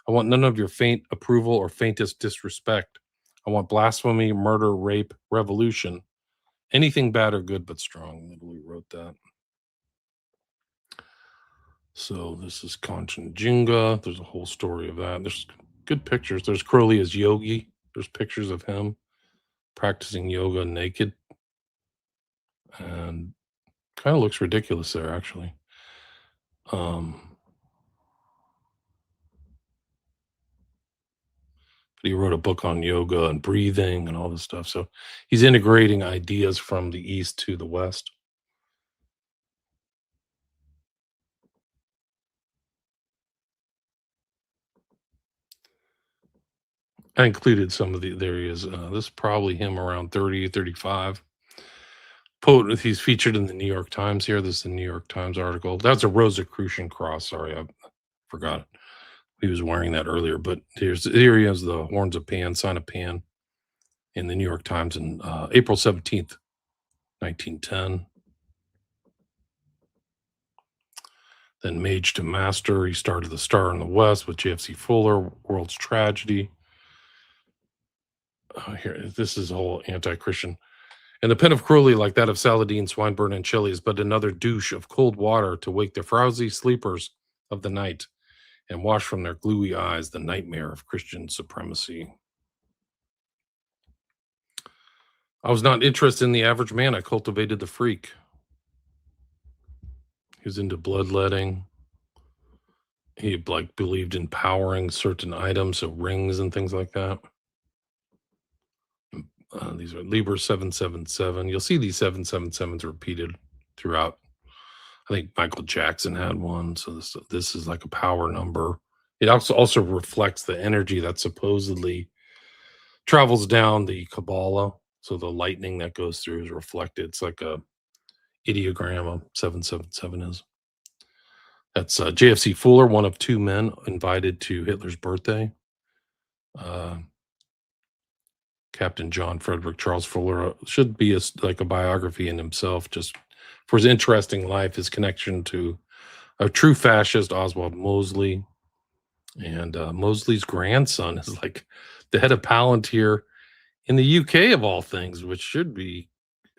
I want none of your faint approval or faintest disrespect. I want blasphemy, murder, rape, revolution, anything bad or good but strong. Literally wrote that. So this is Kanchenjunga. There's a whole story of that. There's good pictures. There's Crowley as yogi. There's pictures of him practicing yoga naked, and kind of looks ridiculous there, actually. Um, but he wrote a book on yoga and breathing and all this stuff. So he's integrating ideas from the East to the West. I included some of the there he is. This is probably him around 30, 35. Poet, he's featured in the New York Times here. This is the New York Times article. That's a Rosicrucian cross. Sorry, I forgot. He was wearing that earlier, but here he has the horns of Pan, sign of Pan, in the New York Times in April 17th, 1910. Then Mage to Master. He started the Star in the West with JFC Fuller, World's Tragedy. Here, this is all anti-Christian. And the pen of Crowley, like that of Saladin, Swinburne, and Shelley, is but another douche of cold water to wake the frowsy sleepers of the night and wash from their gluey eyes the nightmare of Christian supremacy. I was not interested in the average man. I cultivated the freak. He was into bloodletting. He believed in powering certain items, so rings and things like that. These are Liber 777. You'll see these 777s repeated throughout. I think Michael Jackson had one, so this is like a power number. It also reflects the energy that supposedly travels down the Kabbalah. So the lightning that goes through is reflected. It's like a ideogram of 777 is. That's JFC Fuller, one of two men invited to Hitler's birthday. Uh, Captain John Frederick Charles Fuller should be like a biography in himself, just for his interesting life, his connection to a true fascist, Oswald Mosley. And Mosley's grandson is like the head of Palantir in the UK, of all things, which should be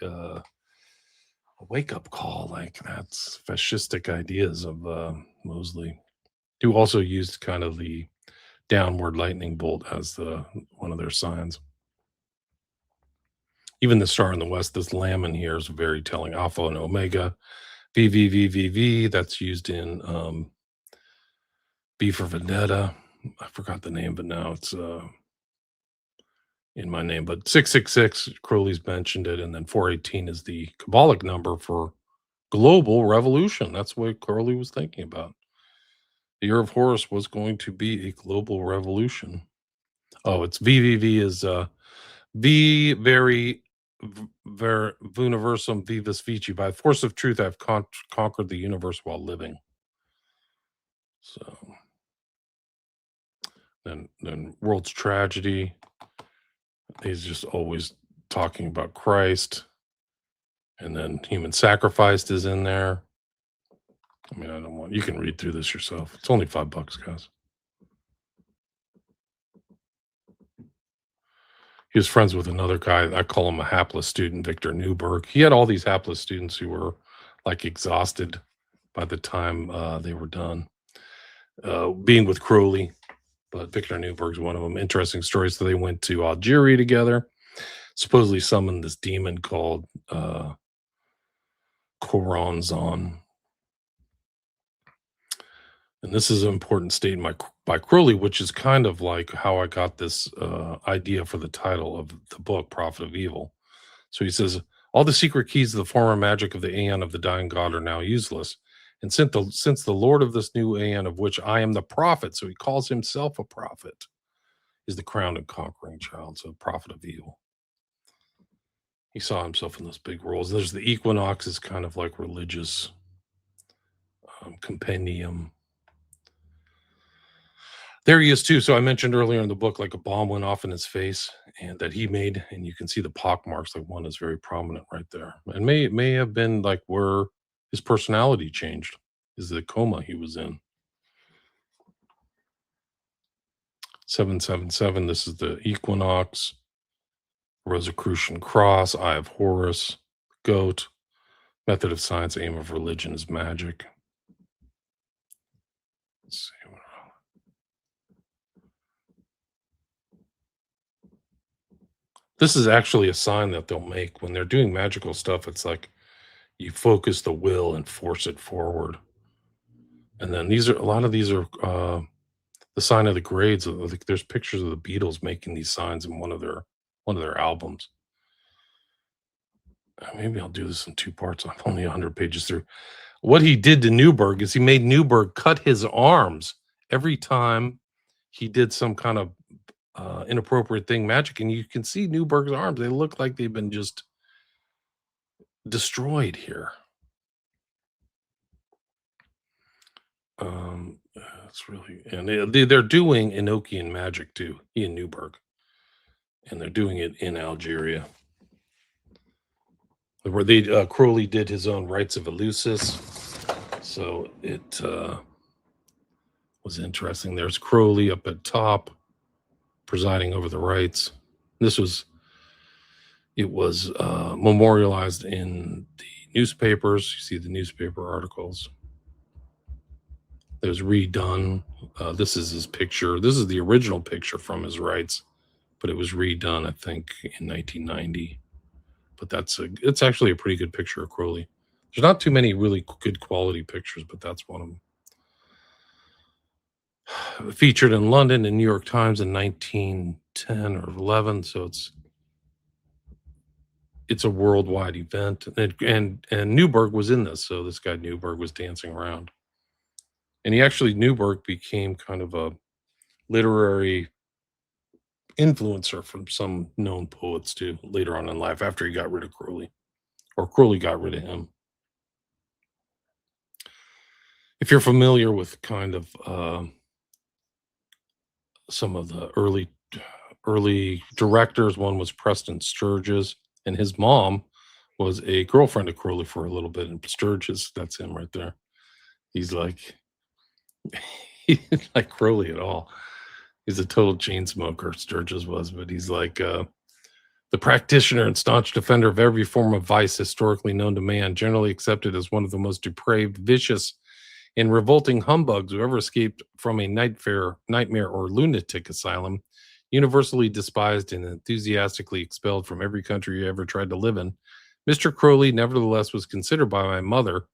a wake up call. Like, that's fascistic ideas of Mosley, who also used kind of the downward lightning bolt as one of their signs. Even the Star in the West, this lamb in here is very telling. Alpha and Omega, VVVVV. That's used in V for Vendetta. I forgot the name, but now it's in my name. But 666, Crowley's mentioned it, and then 418 is the Kabbalic number for global revolution. That's what Crowley was thinking about. The year of Horus was going to be a global revolution. Oh, it's VVV is V very universum vivus vici. By the force of truth, I've conquered the universe while living. So then World's Tragedy. He's just always talking about Christ. And then Human Sacrifice is in there. I mean, you can read through this yourself. It's only $5, guys. He was friends with another guy. I call him a hapless student, Victor Newberg. He had all these hapless students who were like exhausted by the time they were done being with Crowley. But Victor Newberg's one of them. Interesting story. So they went to Algeria together, supposedly summoned this demon called Coranzon. And this is an important statement by Crowley, which is kind of like how I got this idea for the title of the book, Prophet of Evil. So he says, all the secret keys of the former magic of the Aeon of the dying god are now useless. And since the Lord of this new Aeon, of which I am the prophet, so he calls himself a prophet, is the crowned and conquering child, so prophet of evil. He saw himself in those big roles. There's the equinox is kind of like religious compendium. There he is too. So I mentioned earlier in the book, like a bomb went off in his face, and that he made, and you can see the pock marks. Like one is very prominent right there, and may have been like where his personality changed. Is the coma he was in. 777. This is the equinox. Rosicrucian cross. Eye of Horus. Goat. Method of science. Aim of religion is magic. Let's see. This is actually a sign that they'll make when they're doing magical stuff. It's like you focus the will and force it forward. And then these are a lot of these are the sign of the grades. Like there's pictures of the Beatles making these signs in one of their albums. Maybe I'll do this in two parts. I'm only 100 pages through. What he did to Newberg is he made Newberg cut his arms every time he did some kind of inappropriate thing magic, and you can see Newberg's arms. They look like they've been just destroyed here. It's really, and they're doing Enochian magic too, he and Newberg, and they're doing it in Algeria, where they Crowley did his own rites of Eleusis. So it was interesting. There's Crowley up at top, presiding over the rites. It was memorialized in the newspapers. You see the newspaper articles. It was redone. This is his picture. This is the original picture from his rites, but it was redone, I think, in 1990. But it's actually a pretty good picture of Crowley. There's not too many really good quality pictures, but that's one of them. Featured in London and New York Times in 1910 or 11, so it's a worldwide event. And Newberg was in this, so this guy Newberg was dancing around. And Newberg became kind of a literary influencer from some known poets too later on in life after he got rid of Crowley, or Crowley got rid of him. If you're familiar with kind of some of the early directors, one was Preston Sturges, and his mom was a girlfriend of Crowley for a little bit. And Sturges, that's him right there. He's like, he didn't like Crowley at all. He's a total chain smoker, Sturges was, but he's like the practitioner and staunch defender of every form of vice historically known to man, generally accepted as one of the most depraved, vicious, and revolting humbugs who ever escaped from a nightmare or lunatic asylum, universally despised and enthusiastically expelled from every country he ever tried to live in. Mr. Crowley, nevertheless, was considered by my mother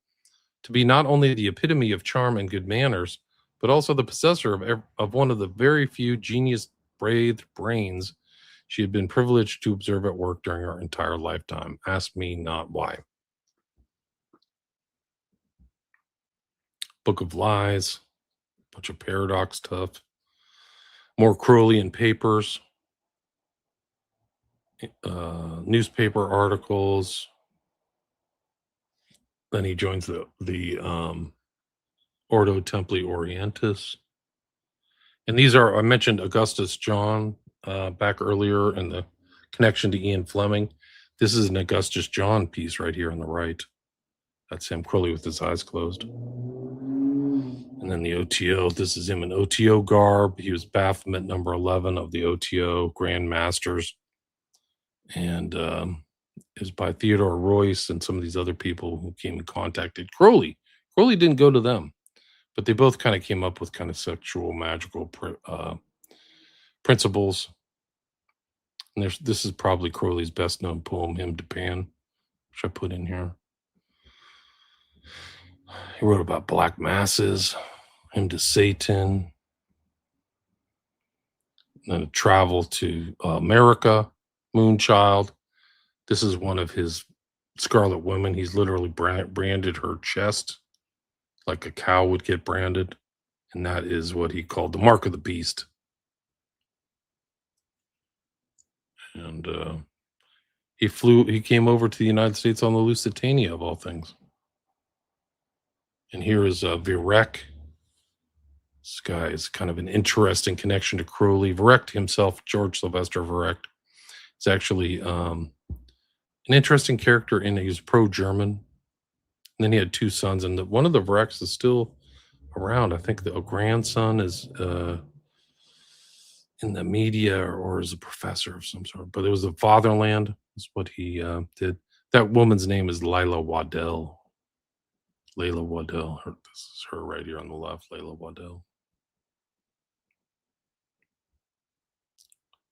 to be not only the epitome of charm and good manners, but also the possessor of one of the very few genius-breathed brains she had been privileged to observe at work during her entire lifetime. Ask me not why. Book of Lies, bunch of paradox stuff, more Crowleyan papers, newspaper articles. Then he joins the Ordo Templi Orientis. And these are, I mentioned Augustus John back earlier and the connection to Ian Fleming. This is an Augustus John piece right here on the right. That's him, Crowley with his eyes closed. And then the OTO, this is him in OTO garb. He was Baphomet number 11 of the OTO Grand Masters. And it was by Theodore Royce and some of these other people who came and contacted Crowley. Crowley didn't go to them, but they both kind of came up with kind of sexual magical principles. And this is probably Crowley's best known poem, Hymn to Pan, which I put in here. He wrote about black masses, Hymn to Satan, and then a travel to America, Moonchild. This is one of his Scarlet Women. He's literally branded her chest like a cow would get branded. And that is what he called the mark of the beast. And he came over to the United States on the Lusitania, of all things. And here is Virek. This guy is kind of an interesting connection to Crowley. Virek himself, George Sylvester Virek, is actually an interesting character in he was pro-German. And then he had two sons, and one of the Vireks is still around. I think the grandson is in the media or is a professor of some sort. But it was the Fatherland is what he did. That woman's name is Lila Waddell. Layla Waddell. This is her right here on the left, Layla Waddell.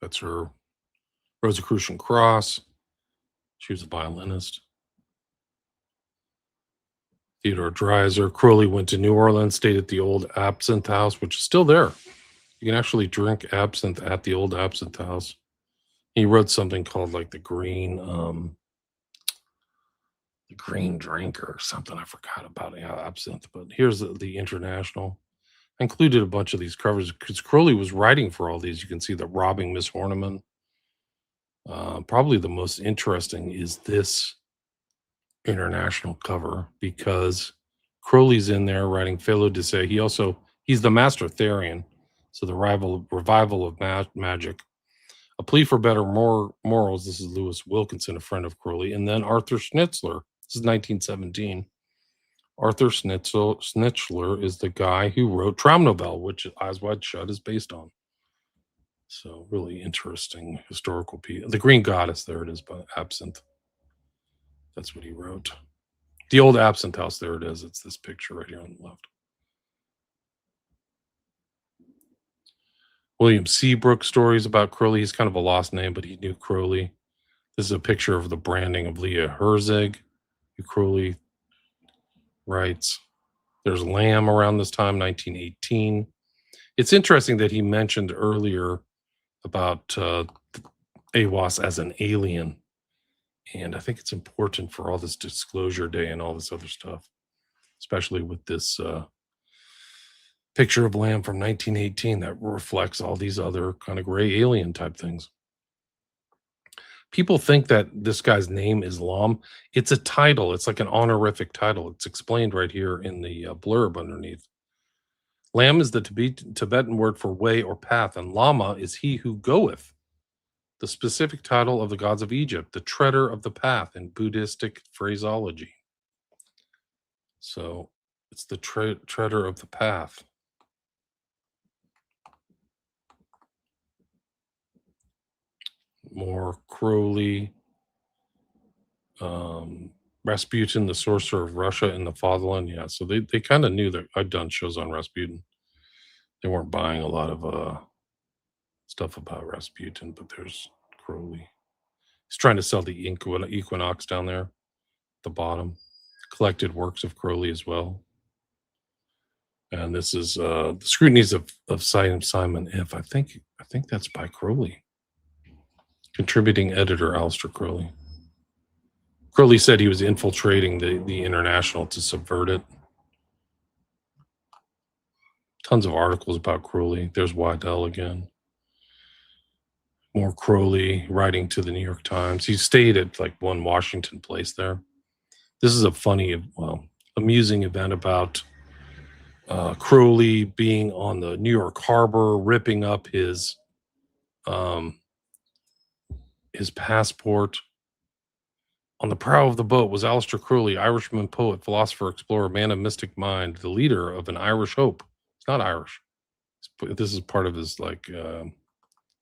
That's her Rosicrucian Cross. She was a violinist. Theodore Dreiser. Crowley went to New Orleans, stayed at the old Absinthe House, which is still there. You can actually drink absinthe at the old Absinthe House. He wrote something called like the Green Drink or something. I forgot about it. Yeah, absinthe. But here's the International. I included a bunch of these covers because Crowley was writing for all these. You can see that Robbing Miss Horniman. Probably the most interesting is this International cover because Crowley's in there writing Felo de Se. He's the master Therian. So the revival of magic. A Plea for Better Morals. This is Lewis Wilkinson, a friend of Crowley. And then Arthur Schnitzler. This is 1917. Arthur Schnitzler is the guy who wrote Traumnobel, which Eyes Wide Shut is based on. So really interesting historical piece. The Green Goddess, there it is, by Absinthe. That's what he wrote. The old Absinthe House, there it is. It's this picture right here on the left. William Seabrook stories about Crowley. He's kind of a lost name, but he knew Crowley. This is a picture of the branding of Leah Herzig, who Crowley writes. There's Lamb around this time, 1918. It's interesting that he mentioned earlier about AWAS as an alien. And I think it's important for all this Disclosure Day and all this other stuff, especially with this picture of Lamb from 1918 that reflects all these other kind of gray alien type things. People think that this guy's name is Lam. It's a title. It's like an honorific title. It's explained right here in the blurb underneath. Lam is the Tibetan word for way or path, and Lama is he who goeth. The specific title of the gods of Egypt, the treader of the path in Buddhistic phraseology. So it's the treader of the path. More Crowley, Rasputin, the sorcerer of Russia and the fatherland. Yeah, so they kind of knew that I'd done shows on Rasputin. They weren't buying a lot of stuff about Rasputin, but there's Crowley. He's trying to sell the Equinox down there at the bottom. Collected works of Crowley as well. And this is the Scrutinies of Simon F. I think that's by Crowley. Contributing editor Aleister Crowley. Crowley said he was infiltrating the International to subvert it. Tons of articles about Crowley. There's Waddell again. More Crowley writing to the New York Times. He stayed at like one Washington place there. This is a funny, amusing event about Crowley being on the New York Harbor, ripping up his passport. On the prow of the boat was Aleister Crowley, Irishman, poet, philosopher, explorer, man of mystic mind, the leader of an Irish hope. It's not Irish. This is part of his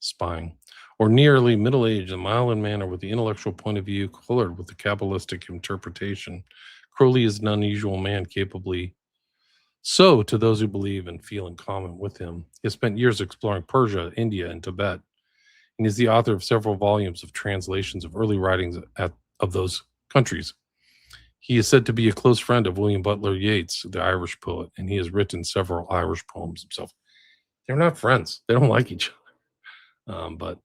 spying. Or nearly middle-aged, a mild manner with the intellectual point of view colored with the Kabbalistic interpretation. Crowley is an unusual man, capably so to those who believe and feel in common with him. He has spent years exploring Persia, India, and Tibet, and is the author of several volumes of translations of early writings of those countries. He is said to be a close friend of William Butler Yeats, the Irish poet, and he has written several Irish poems himself. They're not friends. They don't like each other. But,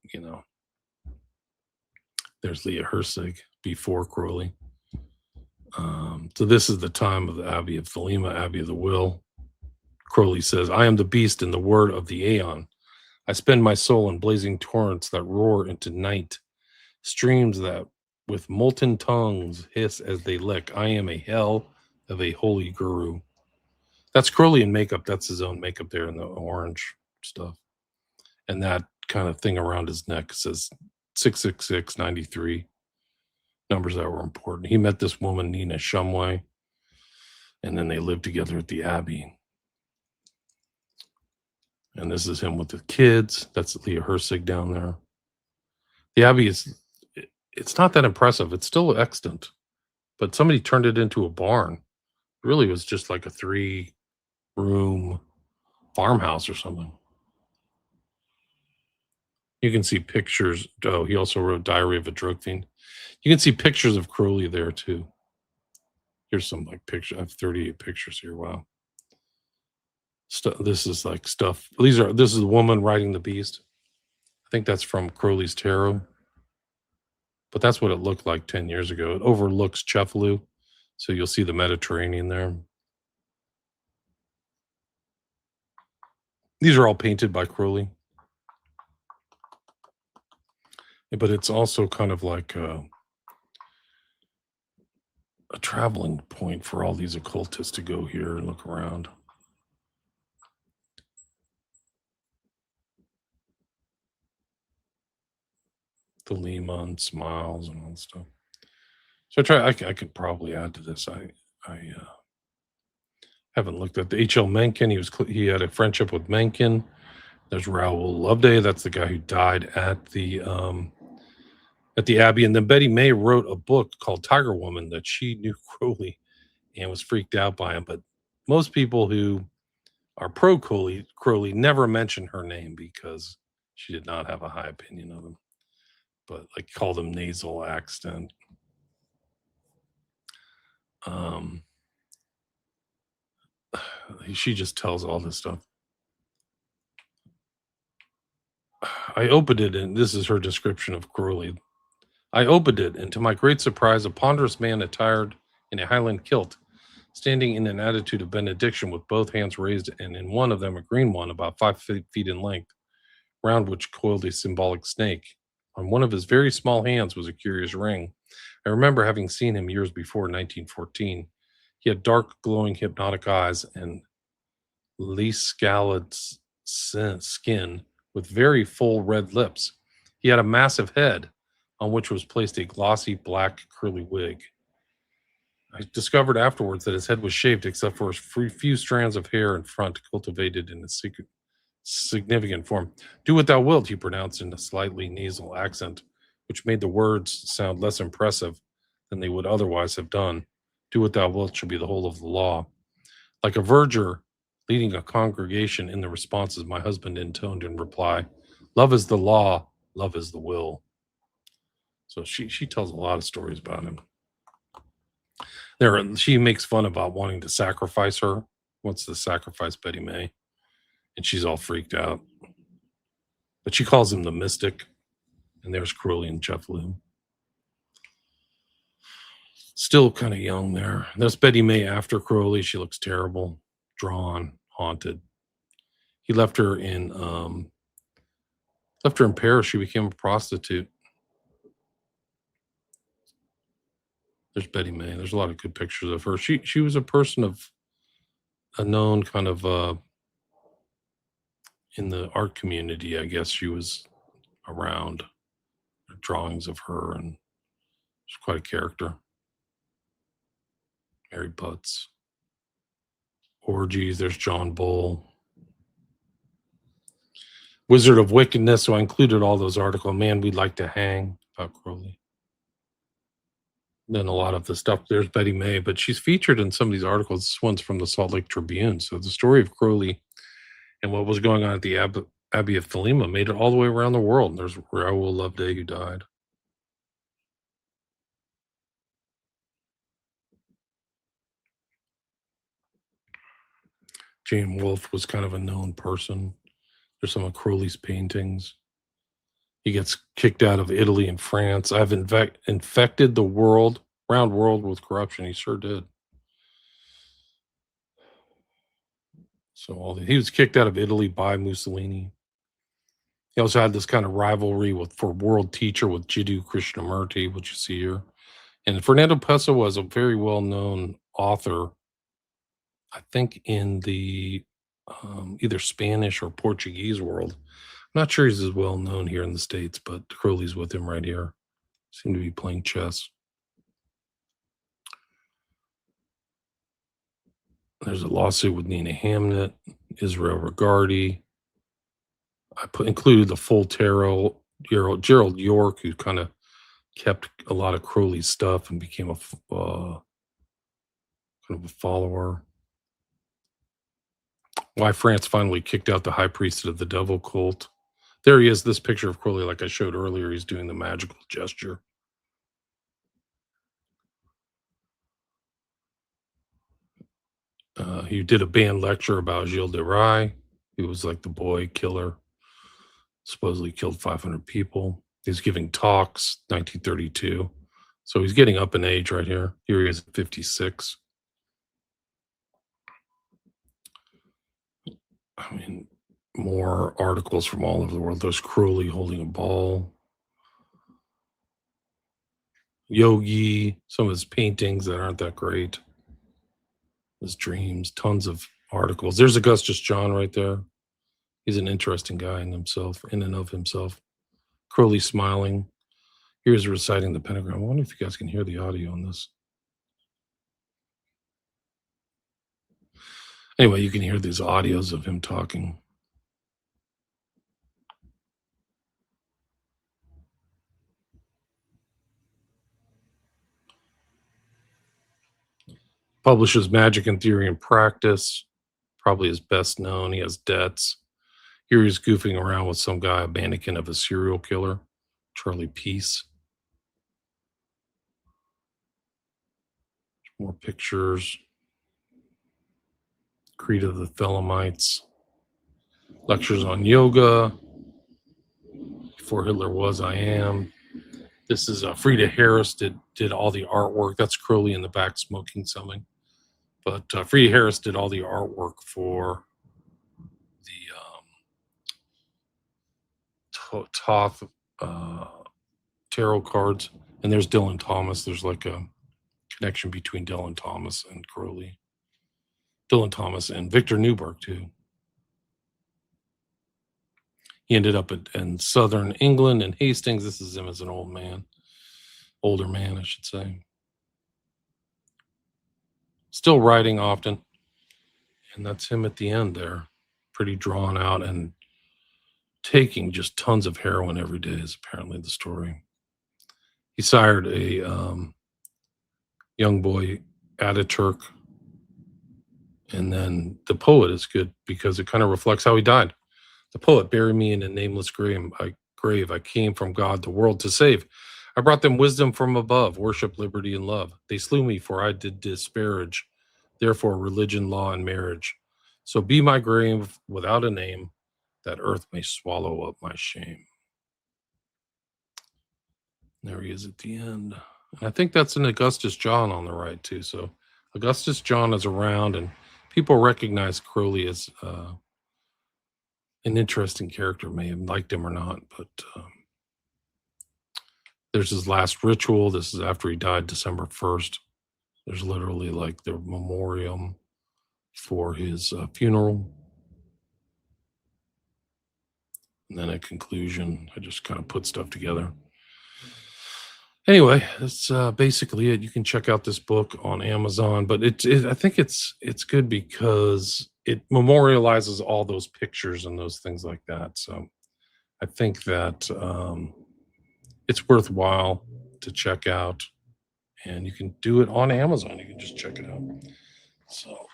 there's Leah Herzig before Crowley. So this is the time of the Abbey of Thelema, Abbey of the Will. Crowley says, I am the beast in the word of the aeon. I spend my soul in blazing torrents that roar into night, streams that with molten tongues hiss as they lick. I am a hell of a holy guru. That's Crowley in makeup. That's his own makeup there in the orange stuff. And that kind of thing around his neck says 666, 93. Numbers that were important. He met this woman, Nina Shumway, and then they lived together at the Abbey. And this is him with the kids. That's Leah Herzig down there. The Abbey it's not that impressive. It's still extant, but somebody turned it into a barn, really was just like a 3-room farmhouse or something. You can see pictures. Oh, he also wrote Diary of a Drug Fiend. You can see pictures of Crowley there too. Here's some like picture. I have 38 pictures here. Wow. This is like stuff. This is the woman riding the beast. I think that's from Crowley's Tarot, but that's what it looked like 10 years ago. It overlooks Cefalù, so you'll see the Mediterranean there. These are all painted by Crowley, but it's also kind of like a traveling point for all these occultists to go here and look around. The Lehman smiles and all that stuff. So I could probably add to this. I haven't looked at the H.L. Mencken. He had a friendship with Mencken. There's Raoul Loveday. That's the guy who died at the Abbey. And then Betty May wrote a book called Tiger Woman that she knew Crowley and was freaked out by him. But most people who are pro Crowley never mention her name because she did not have a high opinion of him. But like called him nasal accent. She just tells all this stuff. I opened it, and this is her description of Crowley. I opened it, and to my great surprise, a ponderous man attired in a Highland kilt, standing in an attitude of benediction with both hands raised, and in one of them a green one about 5 feet in length, round which coiled a symbolic snake. On one of his very small hands was a curious ring. I remember having seen him years before, 1914. He had dark, glowing, hypnotic eyes and leaf-scalled skin with very full red lips. He had a massive head on which was placed a glossy black curly wig. I discovered afterwards that his head was shaved except for a few strands of hair in front cultivated in a significant form. Do what thou wilt, he pronounced in a slightly nasal accent, which made the words sound less impressive than they would otherwise have done. Do what thou wilt shall be the whole of the law. Like a verger leading a congregation in the responses, my husband intoned in reply, love is the law, love is the will. So she tells a lot of stories about him. She makes fun about wanting to sacrifice her, wants to sacrifice Betty May, and she's all freaked out. But she calls him the mystic, and there's Crowley and Cefalù. Still kind of young there. There's Betty May after Crowley. She looks terrible, drawn, haunted. He left her in Paris. She became a prostitute. There's Betty May. There's a lot of good pictures of her. She was a person of a known kind of in the art community. I guess she was around. Drawings of her, and she's quite a character. Mary Butts. Orgies. There's John Bull. Wizard of Wickedness. So I included all those articles. Man, we'd like to hang about Crowley. Then a lot of the stuff, there's Betty May, but she's featured in some of these articles. This one's from the Salt Lake Tribune. So the story of Crowley and what was going on at the Abbey of Thelema made it all the way around the world. And there's Raoul Loveday, who died. Jane Wolfe was kind of a known person. There's some of Crowley's paintings. He gets kicked out of Italy and France. I've infected the round world with corruption. He sure did. So he was kicked out of Italy by Mussolini. He also had this kind of rivalry for world teacher with Jiddu Krishnamurti, which you see here. And Fernando Pessoa was a very well-known author, I think in the either Spanish or Portuguese world. I'm not sure he's as well known here in the States, but Crowley's with him right here. Seem to be playing chess. There's a lawsuit with Nina Hamnet, Israel Regardi. I included the full tarot, Gerald York, who kind of kept a lot of Crowley's stuff and became a kind of a follower. Why France finally kicked out the high priest of the devil cult. There he is, this picture of Crowley, like I showed earlier, he's doing the magical gesture. He did a band lecture about Gilles de Rais. He was like the boy killer, supposedly killed 500 people. He's giving talks, 1932. So he's getting up in age right here. Here he is at 56. I mean, more articles from all over the world. There's Crowley holding a ball. Yogi, some of his paintings that aren't that great. His dreams, tons of articles. There's Augustus John right there. He's an interesting guy in and of himself. Crowley smiling. Here's reciting the pentagram. I wonder if you guys can hear the audio on this. Anyway, you can hear these audios of him talking. Publishes Magic and Theory and Practice. Probably is best known. He has debts. Here he's goofing around with some guy, a mannequin of a serial killer, Charlie Peace. More pictures. Creed of the Thelemites. Lectures on yoga. Before Hitler was, I am. This is Frida Harris did all the artwork. That's Crowley in the back smoking something. But Frida Harris did all the artwork for the Thoth tarot cards. And there's Dylan Thomas. There's like a connection between Dylan Thomas and Crowley. Dylan Thomas and Victor Newberg, too. He ended up in southern England and Hastings. This is him as an older man, I should say. Still writing often. And that's him at the end there. Pretty drawn out and taking just tons of heroin every day is apparently the story. He sired a young boy, Ataturk. And then the poet is good because it kind of reflects how he died. The poet, bury me in a nameless grave. I came from God the world to save. I brought them wisdom from above, worship, liberty, and love. They slew me, for I did disparage, therefore religion, law, and marriage. So be my grave without a name, that earth may swallow up my shame. There he is at the end. And I think that's an Augustus John on the right, too. So Augustus John is around, and people recognize Crowley as an interesting character, may have liked him or not, but there's his last ritual. This is after he died December 1st. There's literally like the memoriam for his funeral. And then a conclusion. I just kind of put stuff together. Anyway, that's basically it. You can check out this book on Amazon, but I think it's good because it memorializes all those pictures and those things like that. So I think that it's worthwhile to check out, and you can do it on Amazon. You can just check it out. So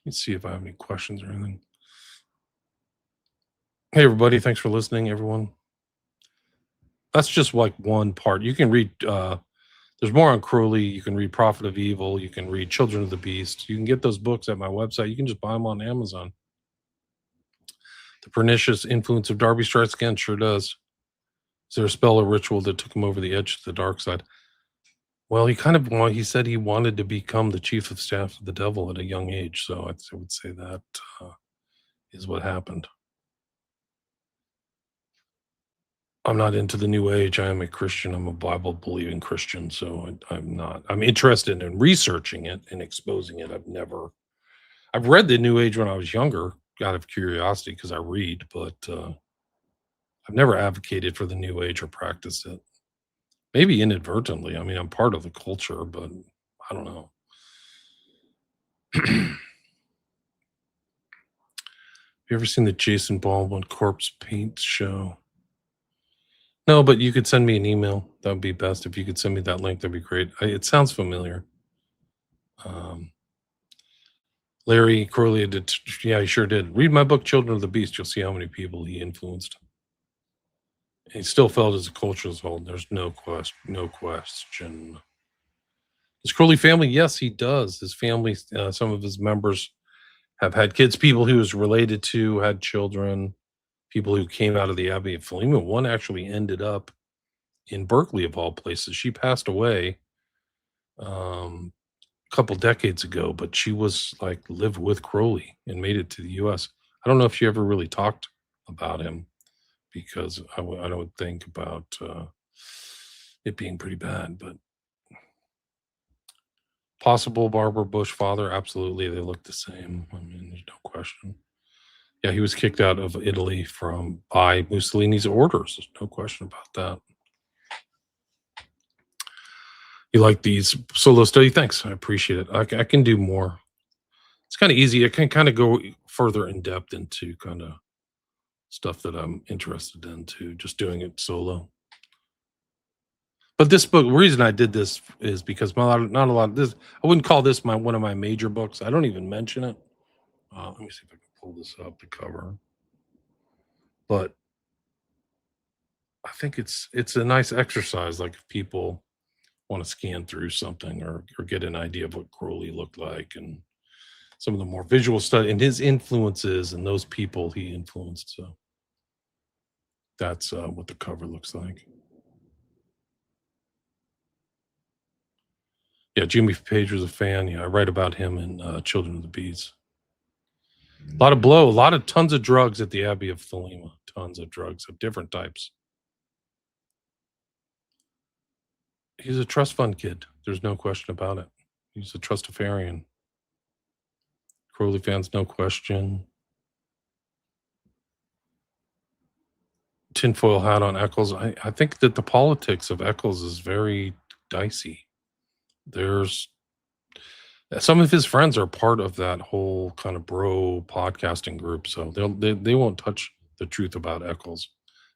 let's see if I have any questions or anything. Hey, everybody. Thanks for listening, everyone. That's just like one part. You can read, there's more on Crowley. You can read Prophet of Evil. You can read Children of the Beast. You can get those books at my website. You can just buy them on Amazon. The Pernicious Influence of Darby Strikes Again sure does. Is there a spell or ritual that took him over the edge to the dark side? Well, he said he wanted to become the chief of staff of the devil at a young age. So I would say that is what happened. I'm not into the New Age. I am a Christian. I'm a Bible-believing Christian, so I'm not. I'm interested in researching it and exposing it. I've read the New Age when I was younger, out of curiosity, because I read, but I've never advocated for the New Age or practiced it. Maybe inadvertently. I mean, I'm part of the culture, but I don't know. Have you ever seen the Jason Baldwin Corpse Paint show? No, but you could send me an email. That would be best. If you could send me that link, that'd be great. It sounds familiar. Um, Larry Crowley did, yeah, he sure did. Read my book, Children of the Beast. You'll see how many people he influenced. He still felt as a culture as a whole. There's no question. No question. His Crowley family, yes, he does. His family, some of his members have had kids. People he was related to had children. People who came out of the Abbey of Philemon. One actually ended up in Berkeley, of all places. She passed away a couple decades ago, but she was like lived with Crowley and made it to the U.S. I don't know if she ever really talked about him because I don't think about it being pretty bad, but possible Barbara Bush father, absolutely. They look the same. I mean, there's no question. Yeah, he was kicked out of Italy by Mussolini's orders. There's no question about that. You like these solo study? Thanks. I appreciate it. I can do more. It's kind of easy. I can kind of go further in depth into kind of stuff that I'm interested in too, just doing it solo. But this book, the reason I did this is because not a lot of this, I wouldn't call this one of my major books. I don't even mention it. Let me see if I can pull this up, the cover. But I think it's a nice exercise, like if people want to scan through something or get an idea of what Crowley looked like and some of the more visual stuff and his influences and those people he influenced. So that's what the cover looks like. Yeah, Jimmy Page was a fan. Yeah, I write about him in Children of the Bees. A lot of blow, tons of drugs at the Abbey of Thelema. Tons of drugs of different types. He's a trust fund kid. There's no question about it. He's a trustafarian. Crowley fans, no question. Tinfoil hat on Eccles. I think that the politics of Eccles is very dicey. There's some of his friends are part of that whole kind of bro podcasting group, so they won't touch the truth about Eccles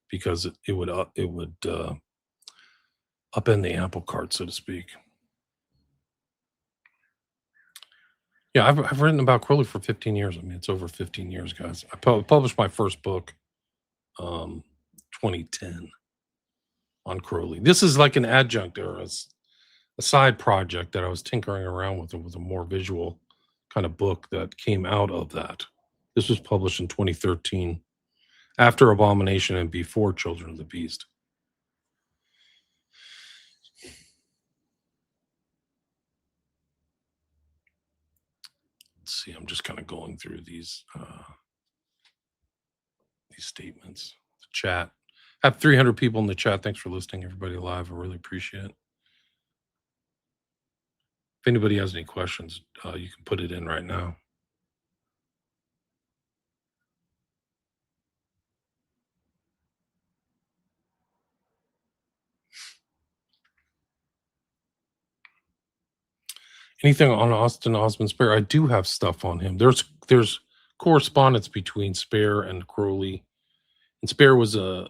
because it would upend the apple cart, so to speak. Yeah, I've written about Crowley for 15 years. I mean, it's over 15 years, guys. I published my first book, 2010, on Crowley. This is like an adjunct or a side project that I was tinkering around with. It was a more visual kind of book that came out of that. This was published in 2013, after Abomination and before Children of the Beast. Let's see. I'm just kind of going through these statements. The chat. I have 300 people in the chat. Thanks for listening, everybody live. I really appreciate it. If anybody has any questions, you can put it in right now. Anything on Austin Osman Spare? I do have stuff on him. There's correspondence between Spare and Crowley, and Spare was a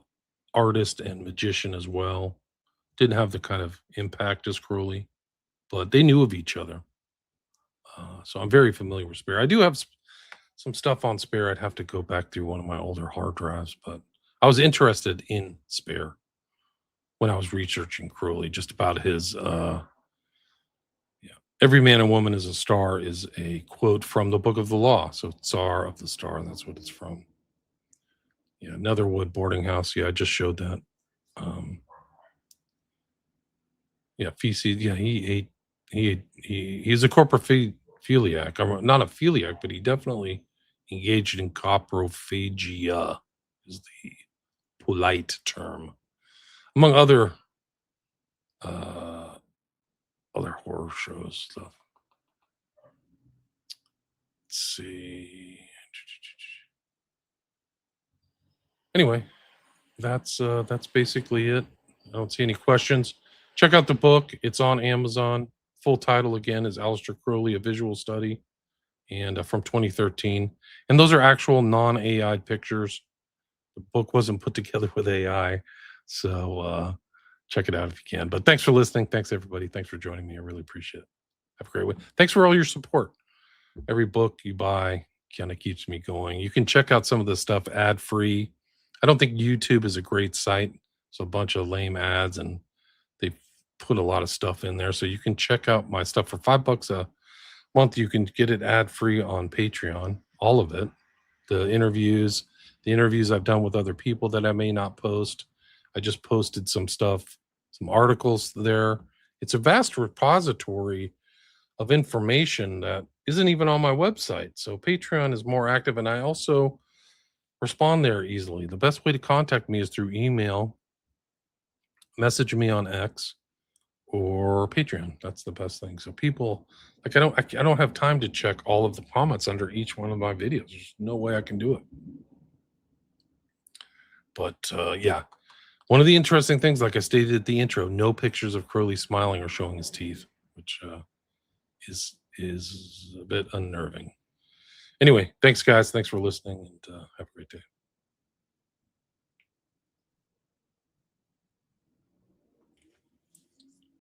artist and magician as well. Didn't have the kind of impact as Crowley, but they knew of each other. So I'm very familiar with Spare. I do have some stuff on Spare. I'd have to go back through one of my older hard drives, but I was interested in Spare when I was researching Crowley, just about his every man and woman is a star is a quote from the Book of the Law. So Tsar of the Star, that's what it's from. Yeah, Netherwood boarding house. Yeah, I just showed that. Yeah, feces. Yeah, he's a coprophiliac. Not a philiac, but he definitely engaged in coprophagia, is the polite term, among other horror shows stuff. Let's see. Anyway, that's basically it. I don't see any questions. Check out the book. It's on Amazon. Full title again is Aleister Crowley: A Visual Study, and from 2013. And those are actual non-AI pictures. The book wasn't put together with AI, so check it out if you can. But thanks for listening. Thanks everybody. Thanks for joining me. I really appreciate it. Have a great week. Thanks for all your support. Every book you buy kind of keeps me going. You can check out some of the stuff ad free. I don't think YouTube is a great site. It's a bunch of lame ads, and they put a lot of stuff in there. So you can check out my stuff for $5 a month. You can get it ad free on Patreon, all of it. The interviews I've done with other people that I may not post. I just posted some stuff, some articles there. It's a vast repository of information that isn't even on my website. So Patreon is more active, and I also respond there easily. The best way to contact me is through email, message me on X, or Patreon. That's the best thing. So people, like, I don't have time to check all of the comments under each one of my videos. There's no way I can do it. But yeah, one of the interesting things, like I stated at the intro, no pictures of Crowley smiling or showing his teeth, which is a bit unnerving. Anyway, thanks guys. Thanks for listening, and have a great day.